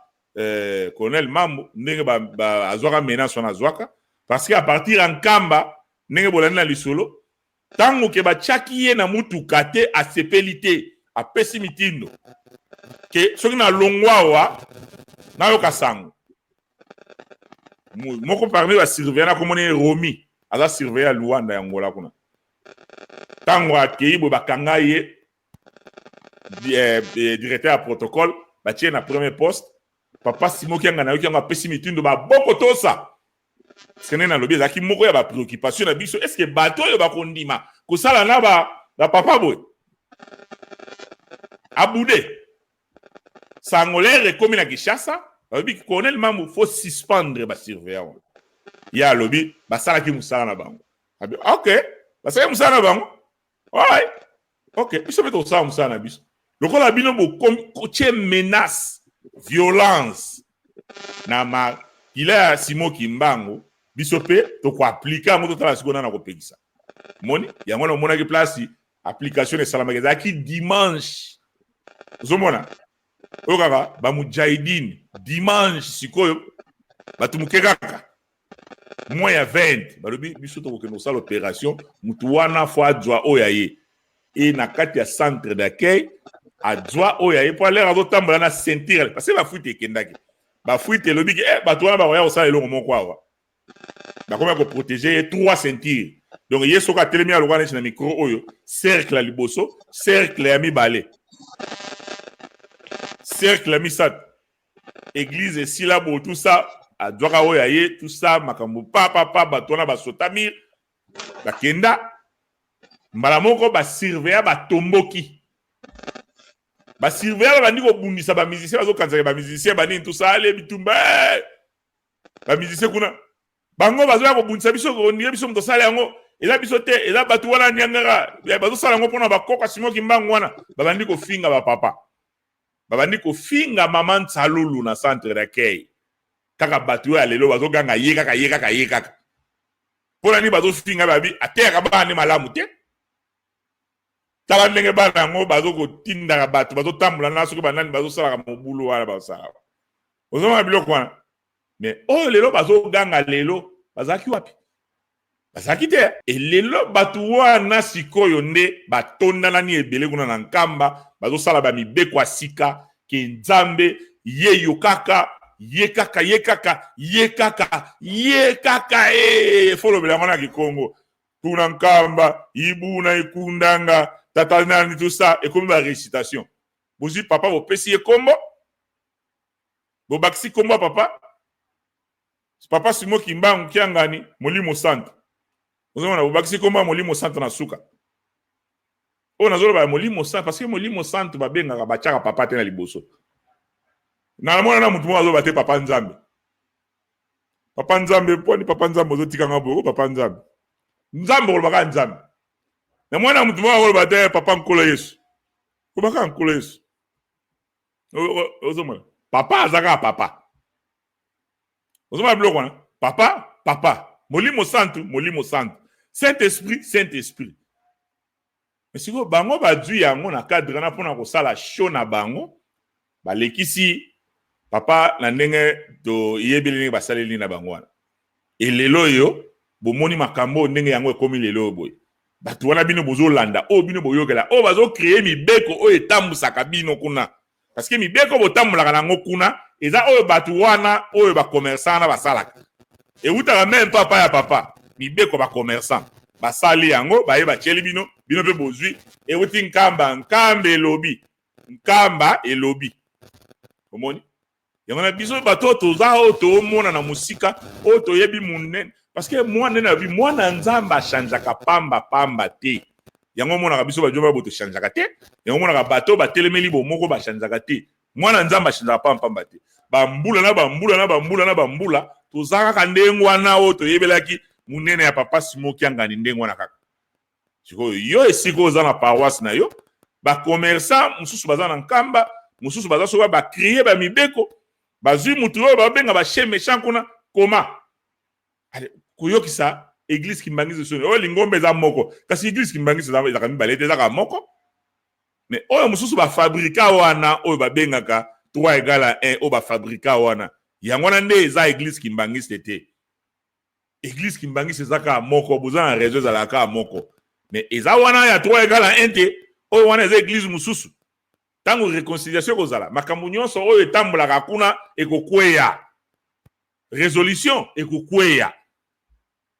Speaker 1: colonel Mambo ndenge ba azwaka menace wana azwaka parce que à partir en kamba ndenge bolani na lisolo tango ke ba chakiye na mutu kate a sepelité a pessimitindo ke soki na longwa wa na yo kasango moko parmi ba surveillant comme on Romi aza surveiller Luanda ya Angola kuna tango akei bo bakanga ye directeur à protocole batie na premier poste papa Simoki ngana yoki nga pessimitindo ba boko tosa sene na lobi zaki moko ya ba préoccupation na biso est-ce que bato yo ba kondima ko sala na ba papa boy abude sangolere komi na Kinshasa lobi colonel Mambo faut suspendre ba surveillant ya lobi ba sala ki musala na bango abi OK ba sala musala na bango ouais Ok, biso pe to sa musana biso. Lokola bino bo kotie menace, violence na ma ila Simon Kimbangu, biso pe to ko appliquer ngo to tala sikona na ko pekisa. Moni, yango na mona ki place application de salama ki dimanche. Zomona. Okaka ba mujahidin dimanche sikoyo batumukekaka. Moi ya 20, balobi biso to ko no sala opération, mutu wana fo adwa oyaye. Et na kati ya centre d'accueil adwa oyaye po aller azotambola na ceinture parce que ba fuite kendaki. Ba fuite lobi ke bato wana ba koya osala eloko moko awa. Ba koya ko protéger 3 ceintures. Donc yeso ka telemi aloko na micro oyo, cercle liboso, cercle ya mibale. Cercle misat. Église et syllabo tout ça adwa ka oyaye tout ça makambo papa bato wana ba sotamir. Ba kenda mbala moko ba surveiller ba tomboki. Ba surveiller ba ndiko bundisa ba musicien bazo kanza ba musicien ba nini tout ça ale bitumba. Ba musicien kuna bango bazo ya ko bundisa biso ko ndire biso mto sala yango ela biso te ela batu wana nyangara bazo sala yango pona ba koka Simon Kimbangu wana ba bandi ko finga ba papa. Ba bandi ko finga mama Nsalulu na centre d'accueil. Kaka batu ya lelo bazo ganga yeka. Pona ni bazo finga ba bi ateka ba ni malamu te. Tala ndenge bana ngo bazo ko tinda bato bazo tambula na soki banani bazo sala ka mobulu wala bazo sala. Ozoma biloko wana. Mais oh lelo bazo ganga lelo bazaki wapi? Bazaki te. Et lelo bato wana sikoyo nde batonda nani ebele kuna na nkamba bazo sala ba mibeko asika ke nzambe ye kaka follow belango na Kikongo. Tuna nkamba ibuna ikundanga tata nani tout ça et comme la récitation. Vous dites papa vous pesiez combo. Vous baxi combo papa. Papa Simon Kimbangu kiangani Molimo Centre. Vous avez vous baxi combo Molimo Centre na suka. On a zolo ba Molimo Centre parce que Molimo Centre ba benga ba chaka papa te na liboso. Na mona na mutu mo azo bate papa Nzambe. Papa Nzambe poni papa Nzambe zo tikanga bo papa Nzambe. Nzambe ko baka Nzambe. Na mwana mutu mwa ko bate papa Nkolo Yesu. Ko baka Nkolo Yesu. Ozoma. Papa azaka papa. Ozoma bloko wana. Papa. Molimo Centre. Saint-Esprit. Mais siko bango ba dju yango na cadre na pona ko sala show na bango. Ba lekisi papa na ndenge to yebeli ba saleli na bango wana. Et lelo yo bomoni makambo ndenge yango ekomi lelo boy. Batu wana bino bozo landa o bino boyokela o bazo créer mibeko o etambusaka bino kuna parce que mibeko botambulaka nango kuna eza o batu wana o ba commerçant na basalaka e utaka même papa ya papa mibeko ba commerçant basali yango baye ba cheli bino pe bozwi e uti nkamba elobi omoni yango na biso bato toza o to mona na musika o to yebi munene. Parce que moi na vie moi na nzamba chanjaka pamba te. Yango mona ka biso ba joba boto chanjaka te. Yango mona ka bato ba telemeli bo moko ba chanjaka te. Moi na nzamba chanjaka pamba te. Ba mbula to zaka ka ndengo wana o to yebelaki munene ya papa Simon Kiangani ndengo wana kaka. Siko yo esiko za na paroisse na yo ba commerçant mususu baza na nkamba mususu baza so ba crier ba mibeko bazui mutu yo ba benga ba chez méchant kuna koma. Allez kuyokisa église Kimbangiso sone o lingombe za moko kasi église Kimbangiso za ka mibalete za ka moko mais oyo mususu ba fabrika wana oyo ba bengaka 3 = 1 o ba fabrika wana yango na nde za église Kimbangiso te église Kimbangiso za ka moko boza na réseau za la ka moko mais eza wana ya 3 = 1 te oyo wana za église mususu tango réconciliation kozala makambo nyonso oyo etambulaka kuna ekokweya résolution ekokweya.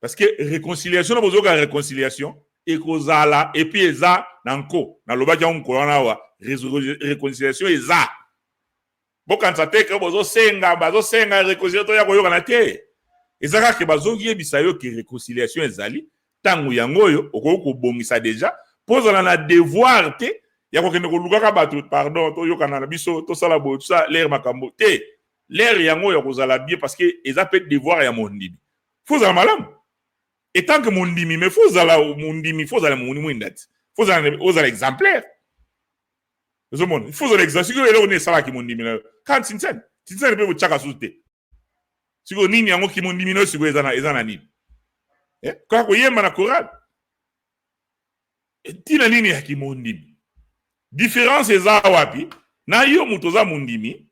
Speaker 1: Parce que réconciliation, nous avons réconciliation, et kozala, et puis eza, nanko, na loba on kolana wa, réconciliation eza. Bon, quand ça te que bozo senga, réconciliation ya koyoka na te. Eza ke bazo yebisa yo ke réconciliation ezali, tangu yango yo, okoko bongisa déjà, pose na devoir te, ya kokende ko lukaka batu, pardon, to yoka na biso, to sala bo, tout ça, l'air makambo, te, l'air yango ya kozala bien, parce que eza peut devoir ya mondimi. Faut za malam. Et tant que mondimi, mais faut zala mondimi, faut zala mondimi ndati. faut aux exemplaires. Il faut aux exemplaires. Si vous avez ça qui m'ont dit, quand Tinsen peut vous tchaka sous-té. Si vous n'avez pas qui m'ont dit, si vous avez un nid. Quand vous avez un choral, tina nini ya qui m'ont dit. Différence est ça, wapi. Na yo mutoza mundimi.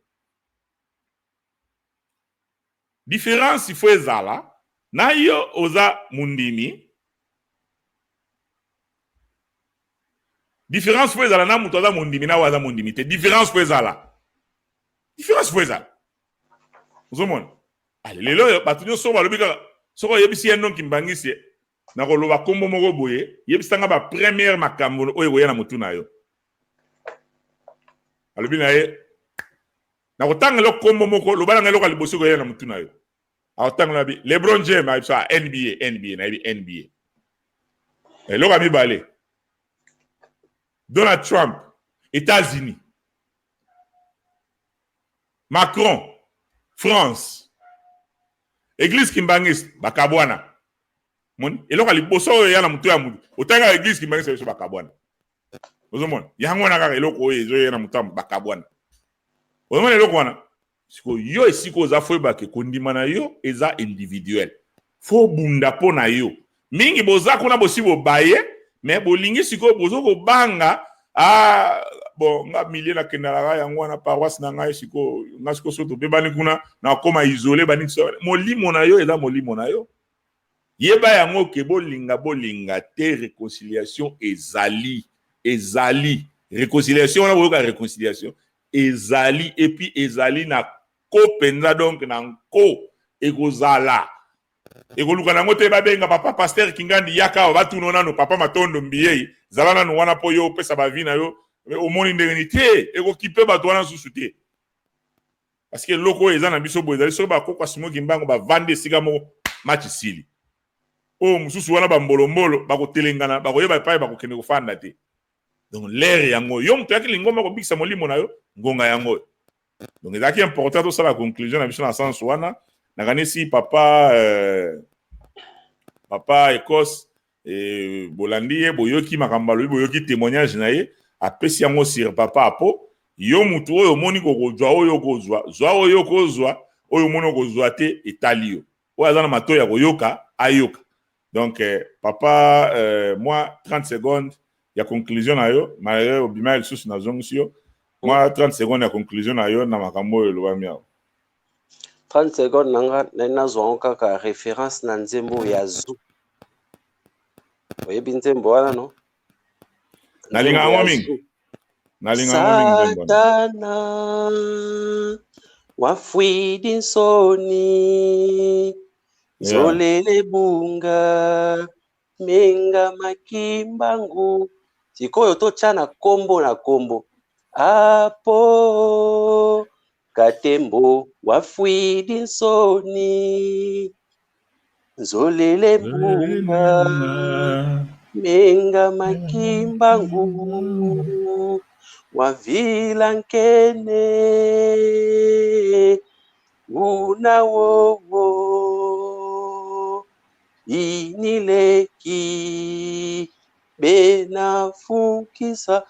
Speaker 1: Différence il faut ezala. Na yo oza mundimi. Différence faut ezala na mutoza mundimi na waza mundimi te. Différence faut ezala. Différence faut ezala. Ozomona. Allez lelo batunyo so balobika soko yebisi yeno kimbangisi na koloba kombo moko boye yebisanga ba première makambo oyo boye na mutu na yo. Alobi na ye na kotanga lo kombo moko lo balanga lo ka liboso ko ye na mutu na yo. Akotanga na bi LeBron James a bisa NBA na bi NBA. Et lo ka mi balé. Donald Trump, États-Unis. Macron, France. Église Kimbangis, Bakabwana. Mon, et là, les bossons, il y a la mouture à mouture. Autant que l'église Kimbangis, c'est Bakabwana. Vous avez il y a un gars qui est la mouture Bakabwana. Vous avez le quoi? Yo ici, qu'on a fait, qu'on dit, yo, est individuel. Faut bunda pona yo. Mingi boza kuna bosi bo baye. Mais bolingi siko bozo ko banga bon nga milieu na kendala yango na paroisse na ngai siko nga siko soto be bani kuna na koma isolé bani molimo na yo eza molimo na yo yeba yango ke bolinga te réconciliation ezali réconciliation na boyoka réconciliation ezali et puis ezali na ko penza donc na ko ekozala ekoluka nango te babenga papa pasteur Kingandi yaka batuno nano papa matondo mbiyei zalana no wana po yo pesa bavi na yo omoni ndenge te ekokipe bato wana susu te parce que loko eza na biso bo ezali so ba kokwa simo kimbango ba vande sika mo match sili o mususu wana ba mbolombolo ba kotelengana ba koyeba pa ba kokende kofanda te donc l'air yango yo mto yakili ngoma ko bikisa molimo na yo ngonga yango donc ezaki important to ça la conclusion na biso na sens wana nakanisi papa Écosse bolandi boyoki makambalo boyoki témoignage na ye apesi yango sur papa apo yo mutu oyo moni ko kozwa oyo kozwa zwa oyo kozwa oyo moni kozwa te etali yo oyo azana mato ya koyoka ayoka donc papa moi 30 secondes ya conclusion na yo malgré obima el sus na zongusio moi 30 secondes ya conclusion na yo na makambo yo lobami awo
Speaker 2: 30 secondes nanga nazwa kaka référence na nzembo ya zu oyebi nzembo wana no
Speaker 1: nalinga ngo mingi
Speaker 2: Satana wafwidi nsoni zolele bunga menga makimbangu sikoyo tochana kombo na kombo apo katembo wafwidi nsoni zolele bunga menga makimbangu wavila nkene unawowo inileki benafukisa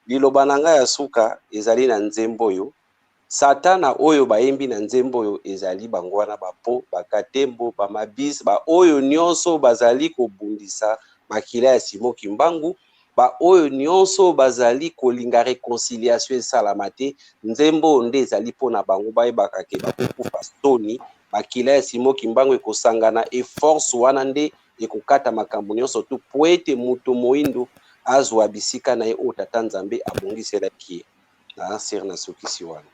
Speaker 2: liloba na ngai ya suka ezali na nzembo oyo satana oyo bayembi na nzembo oyo ezali bango wana bapo bakatembo bamabisi ba oyo nyonso bazali kobundisa makila ya Simo Kimbangu ba oyo nyonso bazali kolinga réconciliation esalama te nzembo nde ezali mpona bango bayebaka ke bakokufa stoni makila ya Simo Kimbangu ekosangana e force wana nde ekokata makambo nyonso tu po ete moto moyindo azwa bisika na ye oyo tata Nzambe abongiselaki ye na sir na sokisi wana.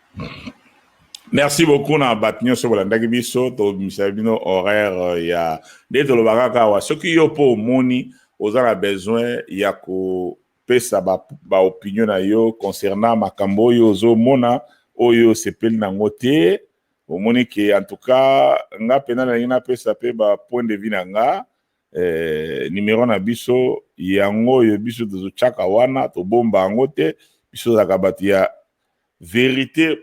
Speaker 1: Merci beaucoup na batnyo so bolandaki biso to misabino horaire ya de tolobaka kawa soki yo po moni ozala besoin ya ko pesa ba opinion na yo concernant makambo oyo ozomona oyo sepeli nango te omoni ke en tout cas nga pena na ina pesa pe ba point de vue na nga numéro na biso yango yo biso tozochaka wana to bomba yango te biso za kabati ya vérité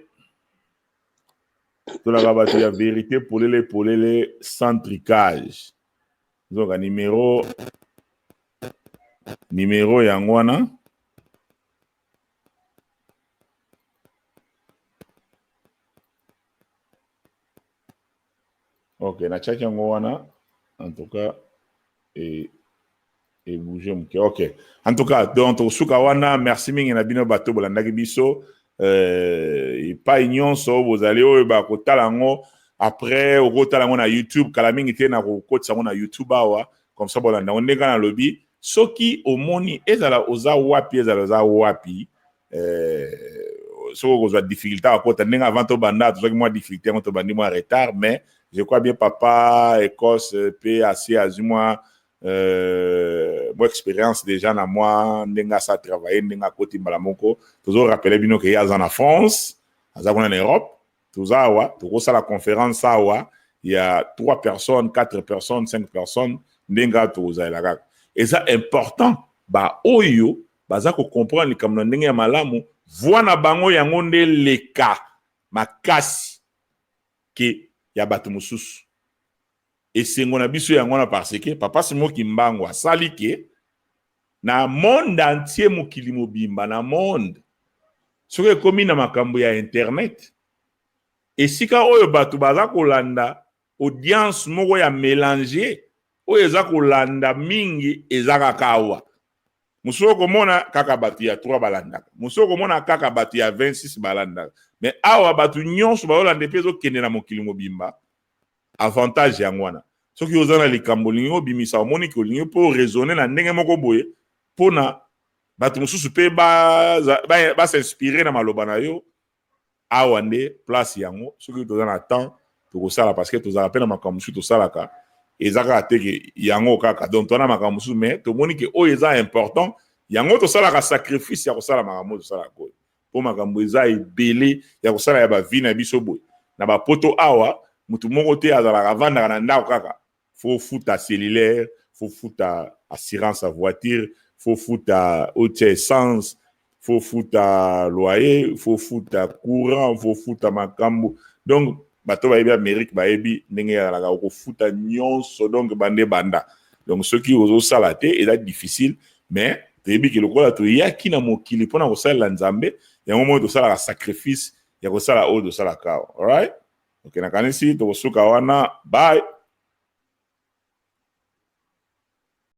Speaker 1: to la kabati ya vérité polele sans tricage donc un numéro numéro yango wana ok na chaki yango wana en tout cas et bouger muke ok en tout cas donc suka wana merci mingi na bino bato bolandaki biso epai nyonso bozali oyo bakotala yango après okotala yango na YouTube kala mingi te na kokotisa yango na YouTube awa comme ça bolanda yango ndenge na lobi soki omoni ezala oza wapi ezala oza wapi soki okozwa difficulté akota ndenge avant tobanda tozwaki mwa difficulté yango tobandi mwa retard mais je crois bien papa Écosse pe assez azwi mwa expérience déjà na moi ndenge ça travailler ndenge akoti mbala moko tozo rappeler bino que yaza na France aza kuna na Europe toza awa tokosa la conférence awa il y a 3 personnes 4 personnes 5 personnes ndenge toza la kaka et ça important ba oyo baza ko comprendre likambo ndenge ya malamu voix na bango yango nde leka makasi ke ya bato mosusu esengo na biso yango na parce que papa Simon Kimbangu asali ke na monde entier mokili mobimba na monde soki ekomi na makambo ya internet esika oyo bato baza kolanda audience moko ya mélanger oyo eza kolanda mingi eza kaka awa mosusu komona kaka bato ya 3 balandaka mosusu komona kaka bato ya 26 balandaka mais awa bato nyonso baolanda mpe ezokende na mokili mobimba avantage yango wana soki oza na likambo olingi obimisa omoni ke olingi mpo raisonner na ndenge moko boye mpona bato mosusu mpe basinspire na maloba na yo awa nde place yango soki toza na temps tokosala parce que tozala mpe na makambo mosusu tosalaka eza kaka teke yango kaka donc tona makambo mosusu mais tomoni ke oyo eza important yango tosalaka sacrifice ya kosala makambo oyo tosalaka oyo mpo makambo eza ebele ya kosala ya bavi na biso boye na bapoto awa mutu moko te azalaka avandaka na ndako kaka faut futa cellulaire faut futa assurance à voiture faut futa haute essence faut futa loyer faut futa courant faut futa makambo donc bato bayebi Amérique bayebi ndenge yazalaka okofuta nyonso donc bande banda donc soki ozosala te eza difficile mais toyebi ke lokola toyaki na mokili mpona kosalela nzambe yango moyo tosalaka sacrifice ya kosala oyo tosalaka alright ok nakanisi tokosuka wana bye